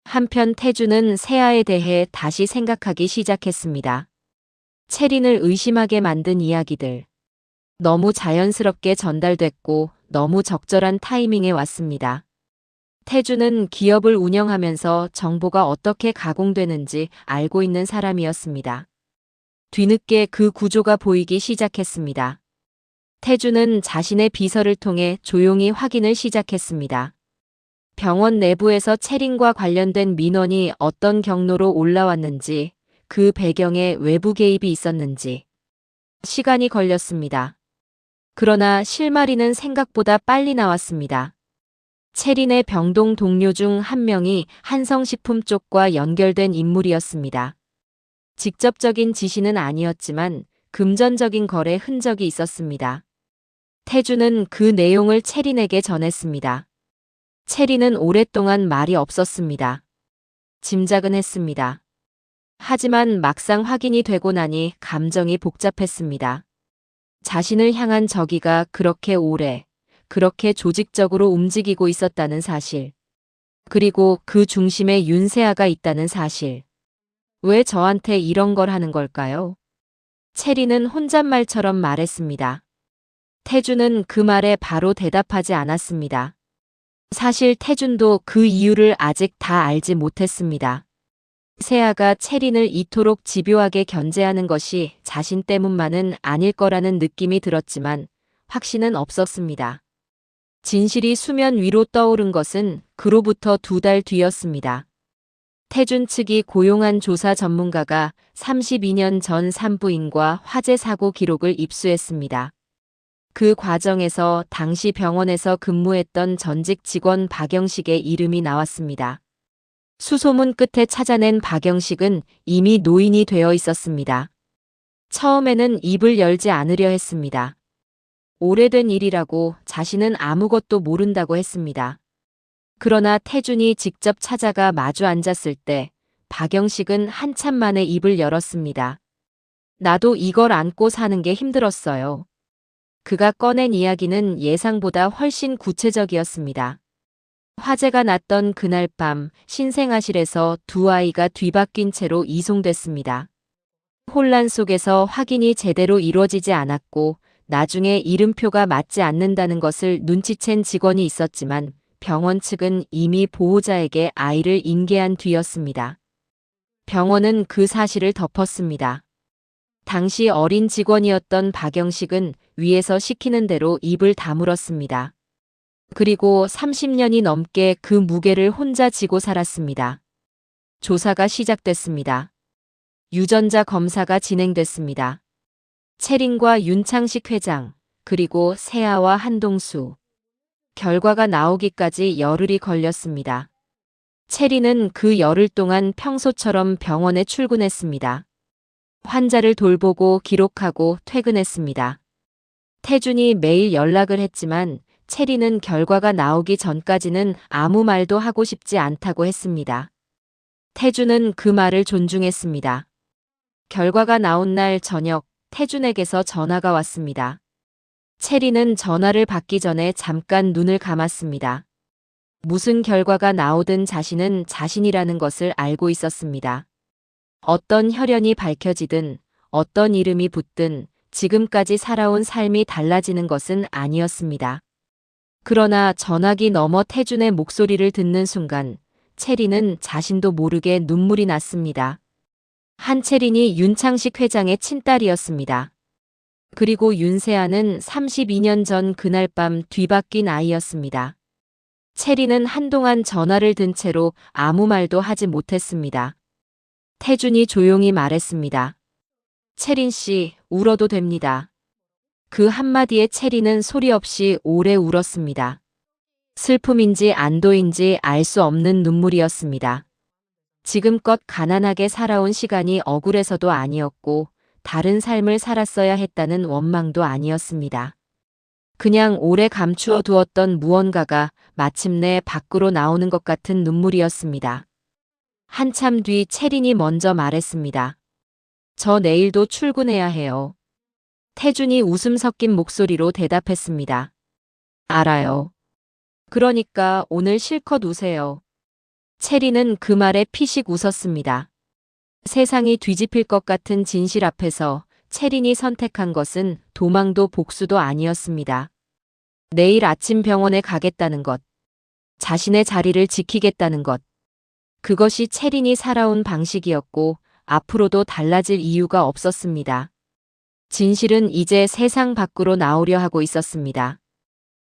한편 태준은 세아에 대해 다시 생각하기 시작했습니다. 체린을 의심하게 만든 이야기들. 너무 자연스럽게 전달됐고 너무 적절한 타이밍에 왔습니다. 태준은 기업을 운영하면서 정보가 어떻게 가공되는지 알고 있는 사람이었습니다. 뒤늦게 그 구조가 보이기 시작했습니다. 태준은 자신의 비서를 통해 조용히 확인을 시작했습니다. 병원 내부에서 체린과 관련된 민원이 어떤 경로로 올라왔는지, 그 배경에 외부 개입이 있었는지. 시간이 걸렸습니다. 그러나 실마리는 생각보다 빨리 나왔습니다. 체린의 병동 동료 중 한 명이 한성식품 쪽과 연결된 인물이었습니다. 직접적인 지시는 아니었지만 금전적인 거래 흔적이 있었습니다. 태준은 그 내용을 체린에게 전했습니다. 체린은 오랫동안 말이 없었습니다. 짐작은 했습니다. 하지만 막상 확인이 되고 나니 감정이 복잡했습니다. 자신을 향한 적이가 그렇게 오래, 그렇게 조직적으로 움직이고 있었다는 사실. 그리고 그 중심에 윤세아가 있다는 사실. 왜 저한테 이런 걸 하는 걸까요? 체리는 혼잣말처럼 말했습니다. 태준은 그 말에 바로 대답하지 않았습니다. 사실 태준도 그 이유를 아직 다 알지 못했습니다. 세아가 체린을 이토록 집요하게 견제하는 것이 자신 때문만은 아닐 거라는 느낌이 들었지만 확신은 없었습니다. 진실이 수면 위로 떠오른 것은 그로부터 2달 뒤였습니다. 태준 측이 고용한 조사 전문가가 32년 전 산부인과 화재 사고 기록을 입수했습니다. 그 과정에서 당시 병원에서 근무했던 전직 직원 박영식의 이름이 나왔습니다. 수소문 끝에 찾아낸 박영식은 이미 노인이 되어 있었습니다. 처음에는 입을 열지 않으려 했습니다. 오래된 일이라고 자신은 아무것도 모른다고 했습니다. 그러나 태준이 직접 찾아가 마주 앉았을 때 박영식은 한참 만에 입을 열었습니다. 나도 이걸 안고 사는 게 힘들었어요. 그가 꺼낸 이야기는 예상보다 훨씬 구체적이었습니다. 화재가 났던 그날 밤 신생아실에서 2아이가 뒤바뀐 채로 이송됐습니다. 혼란 속에서 확인이 제대로 이루어지지 않았고 나중에 이름표가 맞지 않는다는 것을 눈치챈 직원이 있었지만 병원 측은 이미 보호자에게 아이를 인계한 뒤였습니다. 병원은 그 사실을 덮었습니다. 당시 어린 직원이었던 박영식은 위에서 시키는 대로 입을 다물었습니다. 그리고 30년이 넘게 그 무게를 혼자 지고 살았습니다. 조사가 시작됐습니다. 유전자 검사가 진행됐습니다. 체린과 윤창식 회장, 그리고 세아와 한동수. 결과가 나오기까지 열흘이 걸렸습니다. 체린은 그 열흘 동안 평소처럼 병원에 출근했습니다. 환자를 돌보고 기록하고 퇴근했습니다. 태준이 매일 연락을 했지만 체린은 결과가 나오기 전까지는 아무 말도 하고 싶지 않다고 했습니다. 태준은 그 말을 존중했습니다. 결과가 나온 날 저녁 태준에게서 전화가 왔습니다. 체린은 전화를 받기 전에 잠깐 눈을 감았습니다. 무슨 결과가 나오든 자신은 자신이라는 것을 알고 있었습니다. 어떤 혈연이 밝혀지든 어떤 이름이 붙든 지금까지 살아온 삶이 달라지는 것은 아니었습니다. 그러나 전화기 너머 태준의 목소리를 듣는 순간 체린은 자신도 모르게 눈물이 났습니다. 한채린이 윤창식 회장의 친딸이었습니다. 그리고 윤세아는 32년 전 그날 밤 뒤바뀐 아이였습니다. 체린은 한동안 전화를 든 채로 아무 말도 하지 못했습니다. 태준이 조용히 말했습니다. 체린 씨, 울어도 됩니다. 그 한마디에 체린은 소리 없이 오래 울었습니다. 슬픔인지 안도인지 알 수 없는 눈물이었습니다. 지금껏 가난하게 살아온 시간이 억울해서도 아니었고 다른 삶을 살았어야 했다는 원망도 아니었습니다. 그냥 오래 감추어 두었던 무언가가 마침내 밖으로 나오는 것 같은 눈물이었습니다. 한참 뒤 채린이 먼저 말했습니다. 저 내일도 출근해야 해요. 태준이 웃음 섞인 목소리로 대답했습니다. 알아요. 그러니까 오늘 실컷 우세요. 채린은 그 말에 피식 웃었습니다. 세상이 뒤집힐 것 같은 진실 앞에서 채린이 선택한 것은 도망도 복수도 아니었습니다. 내일 아침 병원에 가겠다는 것, 자신의 자리를 지키겠다는 것, 그것이 채린이 살아온 방식이었고 앞으로도 달라질 이유가 없었습니다. 진실은 이제 세상 밖으로 나오려 하고 있었습니다.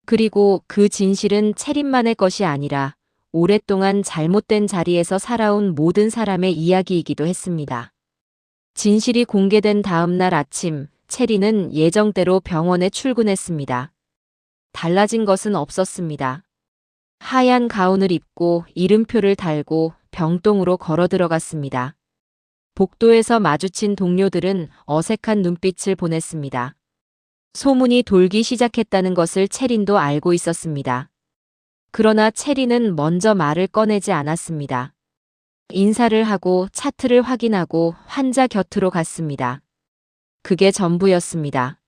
그리고 그 진실은 채린만의 것이 아니라 오랫동안 잘못된 자리에서 살아온 모든 사람의 이야기이기도 했습니다. 진실이 공개된 다음 날 아침, 채린은 예정대로 병원에 출근했습니다. 달라진 것은 없었습니다. 하얀 가운을 입고 이름표를 달고 병동으로 걸어 들어갔습니다. 복도에서 마주친 동료들은 어색한 눈빛을 보냈습니다. 소문이 돌기 시작했다는 것을 채린도 알고 있었습니다. 그러나 채린은 먼저 말을 꺼내지 않았습니다. 인사를 하고 차트를 확인하고 환자 곁으로 갔습니다. 그게 전부였습니다.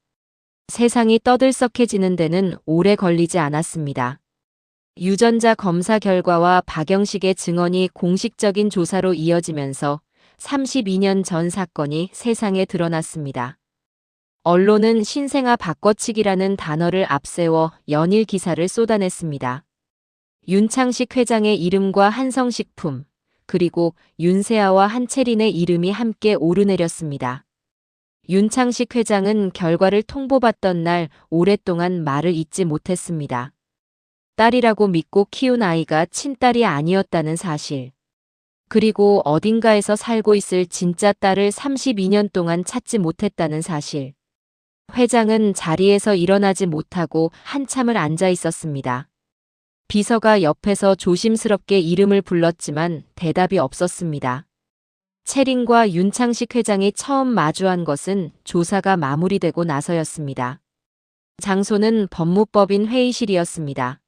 세상이 떠들썩해지는 데는 오래 걸리지 않았습니다. 유전자 검사 결과와 박영식의 증언이 공식적인 조사로 이어지면서 32년 전 사건이 세상에 드러났습니다. 언론은 신생아 바꿔치기라는 단어를 앞세워 연일 기사를 쏟아냈습니다. 윤창식 회장의 이름과 한성식품, 그리고 윤세아와 한채린의 이름이 함께 오르내렸습니다. 윤창식 회장은 결과를 통보받던 날 오랫동안 말을 잇지 못했습니다. 딸이라고 믿고 키운 아이가 친딸이 아니었다는 사실. 그리고 어딘가에서 살고 있을 진짜 딸을 32년 동안 찾지 못했다는 사실. 회장은 자리에서 일어나지 못하고 한참을 앉아 있었습니다. 비서가 옆에서 조심스럽게 이름을 불렀지만 대답이 없었습니다. 채린과 윤창식 회장이 처음 마주한 것은 조사가 마무리되고 나서였습니다. 장소는 법무법인 회의실이었습니다.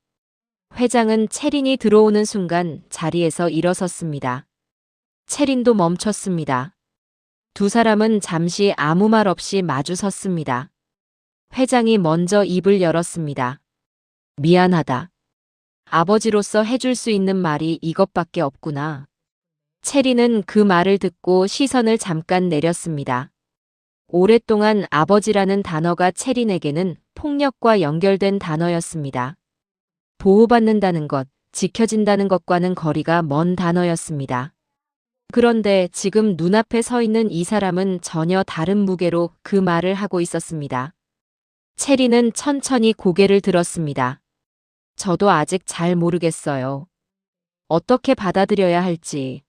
회장은 채린이 들어오는 순간 자리에서 일어섰습니다. 채린도 멈췄습니다. 두 사람은 잠시 아무 말 없이 마주 섰습니다. 회장이 먼저 입을 열었습니다. 미안하다. 아버지로서 해줄 수 있는 말이 이것밖에 없구나. 채린은 그 말을 듣고 시선을 잠깐 내렸습니다. 오랫동안 아버지라는 단어가 채린에게는 폭력과 연결된 단어였습니다. 보호받는다는 것, 지켜진다는 것과는 거리가 먼 단어였습니다. 그런데 지금 눈앞에 서 있는 이 사람은 전혀 다른 무게로 그 말을 하고 있었습니다. 채린은 천천히 고개를 들었습니다. 저도 아직 잘 모르겠어요. 어떻게 받아들여야 할지.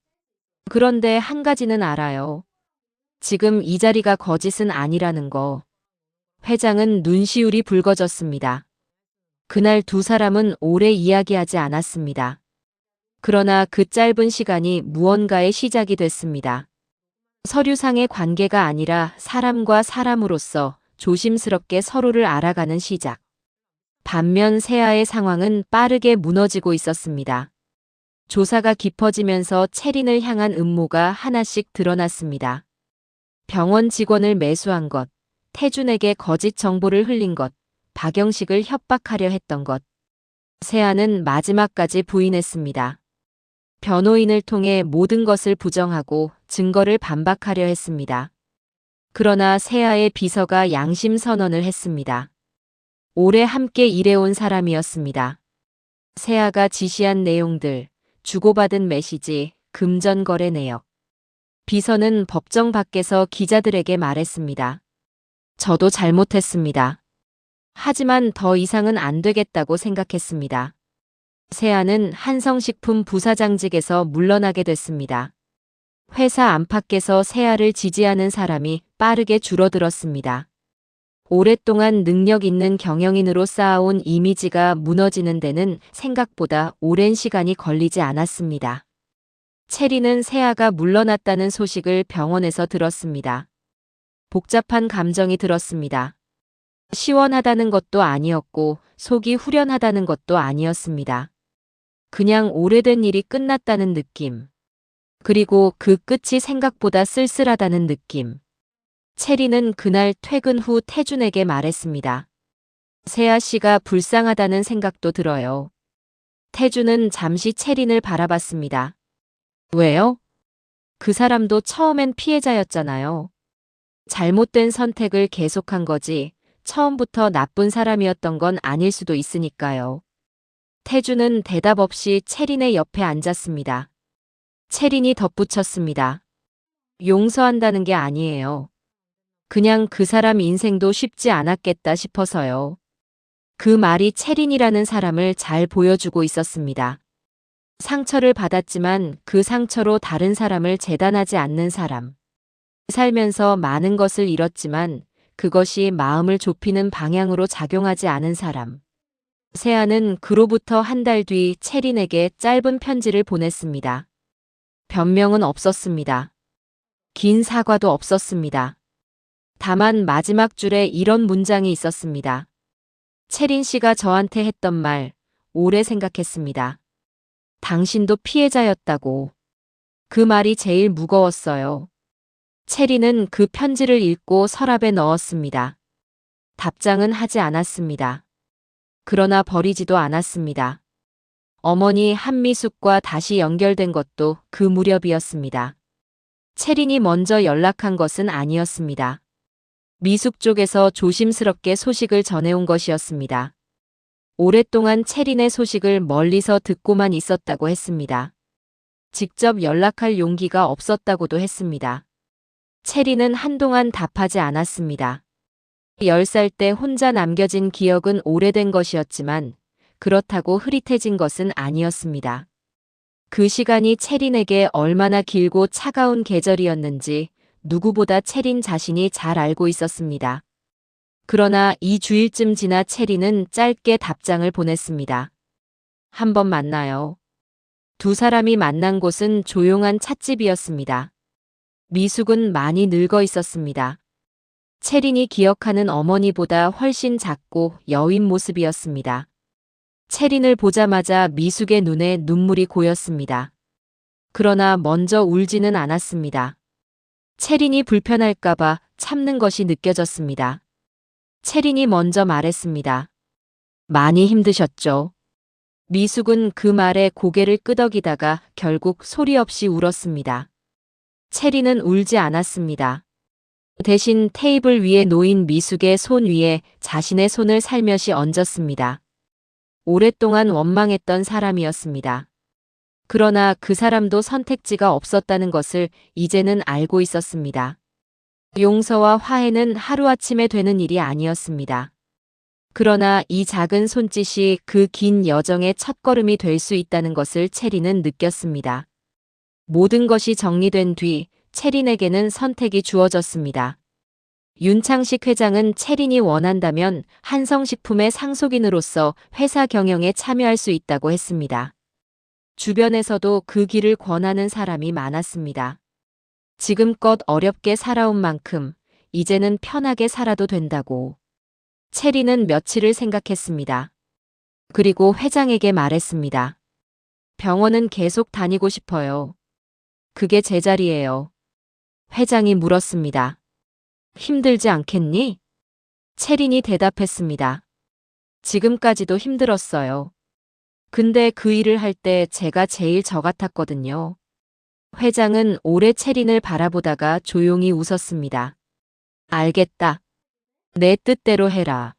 그런데 한 가지는 알아요. 지금 이 자리가 거짓은 아니라는 거. 회장은 눈시울이 붉어졌습니다. 그날 두 사람은 오래 이야기하지 않았습니다. 그러나 그 짧은 시간이 무언가의 시작이 됐습니다. 서류상의 관계가 아니라 사람과 사람으로서 조심스럽게 서로를 알아가는 시작. 반면 세아의 상황은 빠르게 무너지고 있었습니다. 조사가 깊어지면서 채린을 향한 음모가 하나씩 드러났습니다. 병원 직원을 매수한 것, 태준에게 거짓 정보를 흘린 것, 박영식을 협박하려 했던 것. 세아는 마지막까지 부인했습니다. 변호인을 통해 모든 것을 부정하고 증거를 반박하려 했습니다. 그러나 세아의 비서가 양심 선언을 했습니다. 오래 함께 일해온 사람이었습니다. 세아가 지시한 내용들, 주고받은 메시지, 금전 거래 내역. 비서는 법정 밖에서 기자들에게 말했습니다. 저도 잘못했습니다. 하지만 더 이상은 안 되겠다고 생각했습니다. 세아는 한성식품 부사장직에서 물러나게 됐습니다. 회사 안팎에서 세아를 지지하는 사람이 빠르게 줄어들었습니다. 오랫동안 능력 있는 경영인으로 쌓아온 이미지가 무너지는 데는 생각보다 오랜 시간이 걸리지 않았습니다. 체리는 세아가 물러났다는 소식을 병원에서 들었습니다. 복잡한 감정이 들었습니다. 시원하다는 것도 아니었고 속이 후련하다는 것도 아니었습니다. 그냥 오래된 일이 끝났다는 느낌. 그리고 그 끝이 생각보다 쓸쓸하다는 느낌. 체리는 그날 퇴근 후 태준에게 말했습니다. 세아 씨가 불쌍하다는 생각도 들어요. 태준은 잠시 체린을 바라봤습니다. 왜요? 그 사람도 처음엔 피해자였잖아요. 잘못된 선택을 계속한 거지, 처음부터 나쁜 사람이었던 건 아닐 수도 있으니까요. 태준은 대답 없이 체린의 옆에 앉았습니다. 체린이 덧붙였습니다. 용서한다는 게 아니에요. 그냥 그 사람 인생도 쉽지 않았겠다 싶어서요. 그 말이 체린이라는 사람을 잘 보여주고 있었습니다. 상처를 받았지만 그 상처로 다른 사람을 재단하지 않는 사람. 살면서 많은 것을 잃었지만 그것이 마음을 좁히는 방향으로 작용하지 않은 사람. 세아는 그로부터 한 달 뒤 체린에게 짧은 편지를 보냈습니다. 변명은 없었습니다. 긴 사과도 없었습니다. 다만 마지막 줄에 이런 문장이 있었습니다. 체린 씨가 저한테 했던 말, 오래 생각했습니다. 당신도 피해자였다고. 그 말이 제일 무거웠어요. 체린은 그 편지를 읽고 서랍에 넣었습니다. 답장은 하지 않았습니다. 그러나 버리지도 않았습니다. 어머니 한미숙과 다시 연결된 것도 그 무렵이었습니다. 체린이 먼저 연락한 것은 아니었습니다. 미숙 쪽에서 조심스럽게 소식을 전해온 것이었습니다. 오랫동안 체린의 소식을 멀리서 듣고만 있었다고 했습니다. 직접 연락할 용기가 없었다고도 했습니다. 체린은 한동안 답하지 않았습니다. 10살 때 혼자 남겨진 기억은 오래된 것이었지만 그렇다고 흐릿해진 것은 아니었습니다. 그 시간이 체린에게 얼마나 길고 차가운 계절이었는지 누구보다 체린 자신이 잘 알고 있었습니다. 그러나 2주일쯤 지나 체린은 짧게 답장을 보냈습니다. 한번 만나요. 두 사람이 만난 곳은 조용한 찻집이었습니다. 미숙은 많이 늙어 있었습니다. 체린이 기억하는 어머니보다 훨씬 작고 여윈 모습이었습니다. 체린을 보자마자 미숙의 눈에 눈물이 고였습니다. 그러나 먼저 울지는 않았습니다. 체린이 불편할까봐 참는 것이 느껴졌습니다. 체린이 먼저 말했습니다. 많이 힘드셨죠? 미숙은 그 말에 고개를 끄덕이다가 결국 소리 없이 울었습니다. 체린은 울지 않았습니다. 대신 테이블 위에 놓인 미숙의 손 위에 자신의 손을 살며시 얹었습니다. 오랫동안 원망했던 사람이었습니다. 그러나 그 사람도 선택지가 없었다는 것을 이제는 알고 있었습니다. 용서와 화해는 하루아침에 되는 일이 아니었습니다. 그러나 이 작은 손짓이 그 긴 여정의 첫걸음이 될 수 있다는 것을 체린은 느꼈습니다. 모든 것이 정리된 뒤 체린에게는 선택이 주어졌습니다. 윤창식 회장은 체린이 원한다면 한성식품의 상속인으로서 회사 경영에 참여할 수 있다고 했습니다. 주변에서도 그 길을 권하는 사람이 많았습니다. 지금껏 어렵게 살아온 만큼 이제는 편하게 살아도 된다고. 체린은 며칠을 생각했습니다. 그리고 회장에게 말했습니다. 병원은 계속 다니고 싶어요. 그게 제 자리예요. 회장이 물었습니다. 힘들지 않겠니? 체린이 대답했습니다. 지금까지도 힘들었어요. 근데 그 일을 할 때 제가 제일 저 같았거든요. 회장은 오래 체린을 바라보다가 조용히 웃었습니다. 알겠다. 내 뜻대로 해라.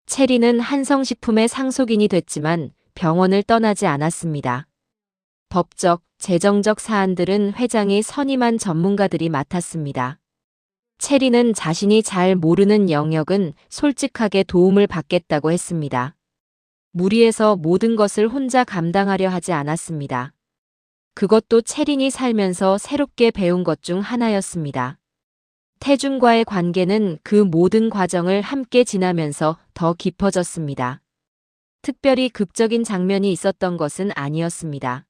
체린은 한성식품의 상속인이 됐지만 병원을 떠나지 않았습니다. 법적, 재정적 사안들은 회장이 선임한 전문가들이 맡았습니다. 체린은 자신이 잘 모르는 영역은 솔직하게 도움을 받겠다고 했습니다. 무리해서 모든 것을 혼자 감당하려 하지 않았습니다. 그것도 체린이 살면서 새롭게 배운 것 중 하나였습니다. 태준과의 관계는 그 모든 과정을 함께 지나면서 더 깊어졌습니다. 특별히 극적인 장면이 있었던 것은 아니었습니다.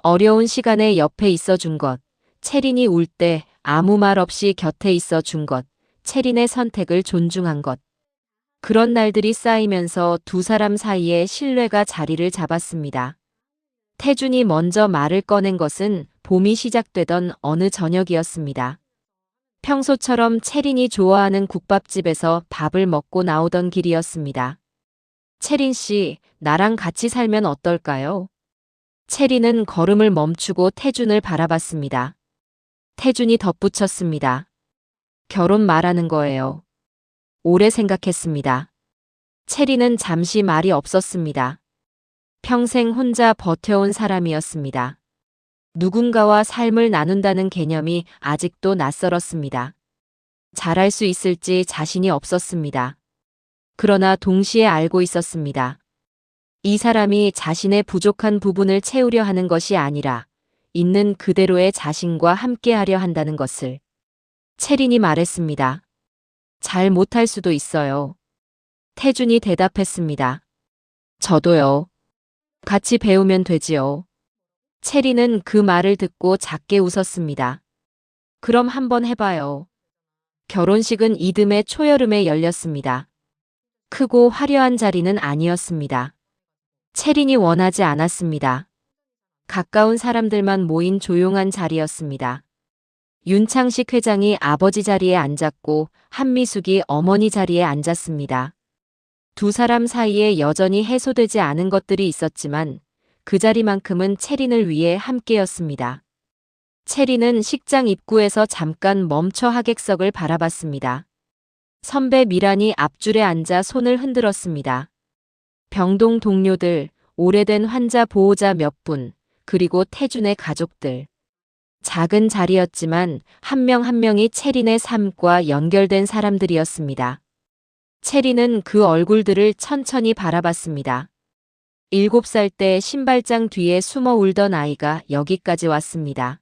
어려운 시간에 옆에 있어 준 것, 채린이 울 때 아무 말 없이 곁에 있어 준 것, 채린의 선택을 존중한 것. 그런 날들이 쌓이면서 두 사람 사이에 신뢰가 자리를 잡았습니다. 태준이 먼저 말을 꺼낸 것은 봄이 시작되던 어느 저녁이었습니다. 평소처럼 채린이 좋아하는 국밥집에서 밥을 먹고 나오던 길이었습니다. 채린 씨, 나랑 같이 살면 어떨까요? 채린은 걸음을 멈추고 태준을 바라봤습니다. 태준이 덧붙였습니다. 결혼 말하는 거예요. 오래 생각했습니다. 채린은 잠시 말이 없었습니다. 평생 혼자 버텨온 사람이었습니다. 누군가와 삶을 나눈다는 개념이 아직도 낯설었습니다. 잘할 수 있을지 자신이 없었습니다. 그러나 동시에 알고 있었습니다. 이 사람이 자신의 부족한 부분을 채우려 하는 것이 아니라 있는 그대로의 자신과 함께하려 한다는 것을. 채린이 말했습니다. 잘 못할 수도 있어요. 태준이 대답했습니다. 저도요. 같이 배우면 되지요. 채린은 그 말을 듣고 작게 웃었습니다. 그럼 한번 해봐요. 결혼식은 이듬해 초여름에 열렸습니다. 크고 화려한 자리는 아니었습니다. 채린이 원하지 않았습니다. 가까운 사람들만 모인 조용한 자리였습니다. 윤창식 회장이 아버지 자리에 앉았고 한미숙이 어머니 자리에 앉았습니다. 두 사람 사이에 여전히 해소되지 않은 것들이 있었지만 그 자리만큼은 채린을 위해 함께였습니다. 채린은 식장 입구에서 잠깐 멈춰 하객석을 바라봤습니다. 선배 미란이 앞줄에 앉아 손을 흔들었습니다. 병동 동료들, 오래된 환자 보호자 몇 분, 그리고 태준의 가족들. 작은 자리였지만 한 명 한 명이 채린의 삶과 연결된 사람들이었습니다. 채린은 그 얼굴들을 천천히 바라봤습니다. 7살 때 신발장 뒤에 숨어 울던 아이가 여기까지 왔습니다.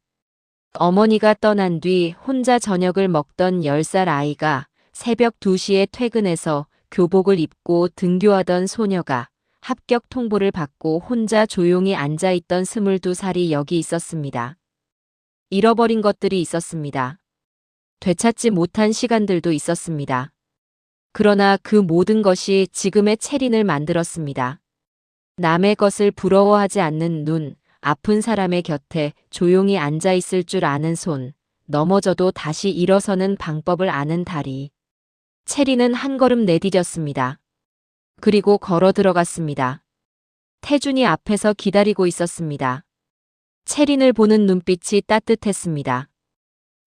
어머니가 떠난 뒤 혼자 저녁을 먹던 10살 아이가 새벽 2시에 퇴근해서 교복을 입고 등교하던 소녀가 합격 통보를 받고 혼자 조용히 앉아있던 22살이 여기 있었습니다. 잃어버린 것들이 있었습니다. 되찾지 못한 시간들도 있었습니다. 그러나 그 모든 것이 지금의 채린을 만들었습니다. 남의 것을 부러워하지 않는 눈, 아픈 사람의 곁에 조용히 앉아있을 줄 아는 손, 넘어져도 다시 일어서는 방법을 아는 다리. 채린은 한 걸음 내디뎠습니다. 그리고 걸어 들어갔습니다. 태준이 앞에서 기다리고 있었습니다. 채린을 보는 눈빛이 따뜻했습니다.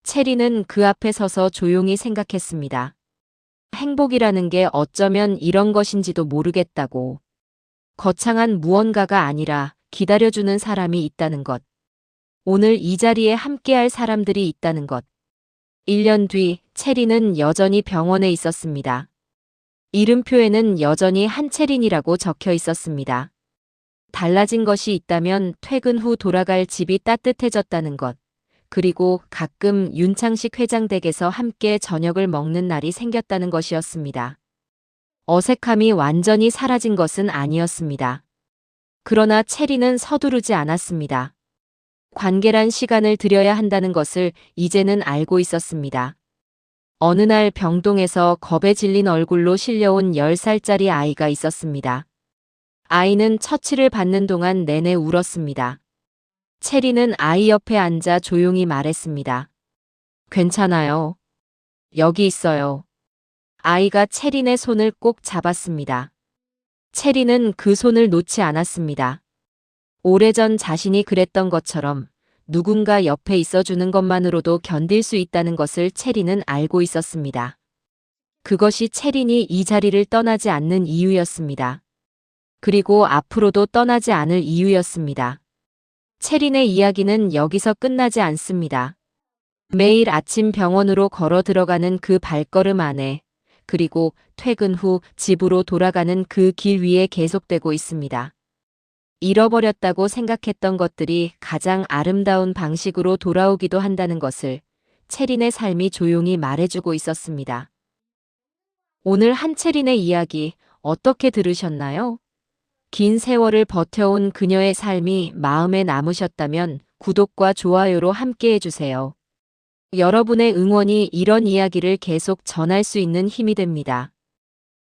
채린은 그 앞에 서서 조용히 생각했습니다. 행복이라는 게 어쩌면 이런 것인지도 모르겠다고. 거창한 무언가가 아니라 기다려주는 사람이 있다는 것. 오늘 이 자리에 함께할 사람들이 있다는 것. 1년 뒤 채린은 여전히 병원에 있었습니다. 이름표에는 여전히 한채린이라고 적혀 있었습니다. 달라진 것이 있다면 퇴근 후 돌아갈 집이 따뜻해졌다는 것. 그리고 가끔 윤창식 회장 댁에서 함께 저녁을 먹는 날이 생겼다는 것이었습니다. 어색함이 완전히 사라진 것은 아니었습니다. 그러나 채린은 서두르지 않았습니다. 관계란 시간을 들여야 한다는 것을 이제는 알고 있었습니다. 어느 날 병동에서 겁에 질린 얼굴로 실려온 10살짜리 아이가 있었습니다. 아이는 처치를 받는 동안 내내 울었습니다. 채린은 아이 옆에 앉아 조용히 말했습니다. 괜찮아요. 여기 있어요. 아이가 채린의 손을 꼭 잡았습니다. 채린은 그 손을 놓지 않았습니다. 오래전 자신이 그랬던 것처럼 누군가 옆에 있어주는 것만으로도 견딜 수 있다는 것을 채린은 알고 있었습니다. 그것이 채린이 이 자리를 떠나지 않는 이유였습니다. 그리고 앞으로도 떠나지 않을 이유였습니다. 채린의 이야기는 여기서 끝나지 않습니다. 매일 아침 병원으로 걸어 들어가는 그 발걸음 안에, 그리고 퇴근 후 집으로 돌아가는 그 길 위에 계속되고 있습니다. 잃어버렸다고 생각했던 것들이 가장 아름다운 방식으로 돌아오기도 한다는 것을 채린의 삶이 조용히 말해주고 있었습니다. 오늘 한채린의 이야기 어떻게 들으셨나요? 긴 세월을 버텨온 그녀의 삶이 마음에 남으셨다면 구독과 좋아요로 함께 해주세요. 여러분의 응원이 이런 이야기를 계속 전할 수 있는 힘이 됩니다.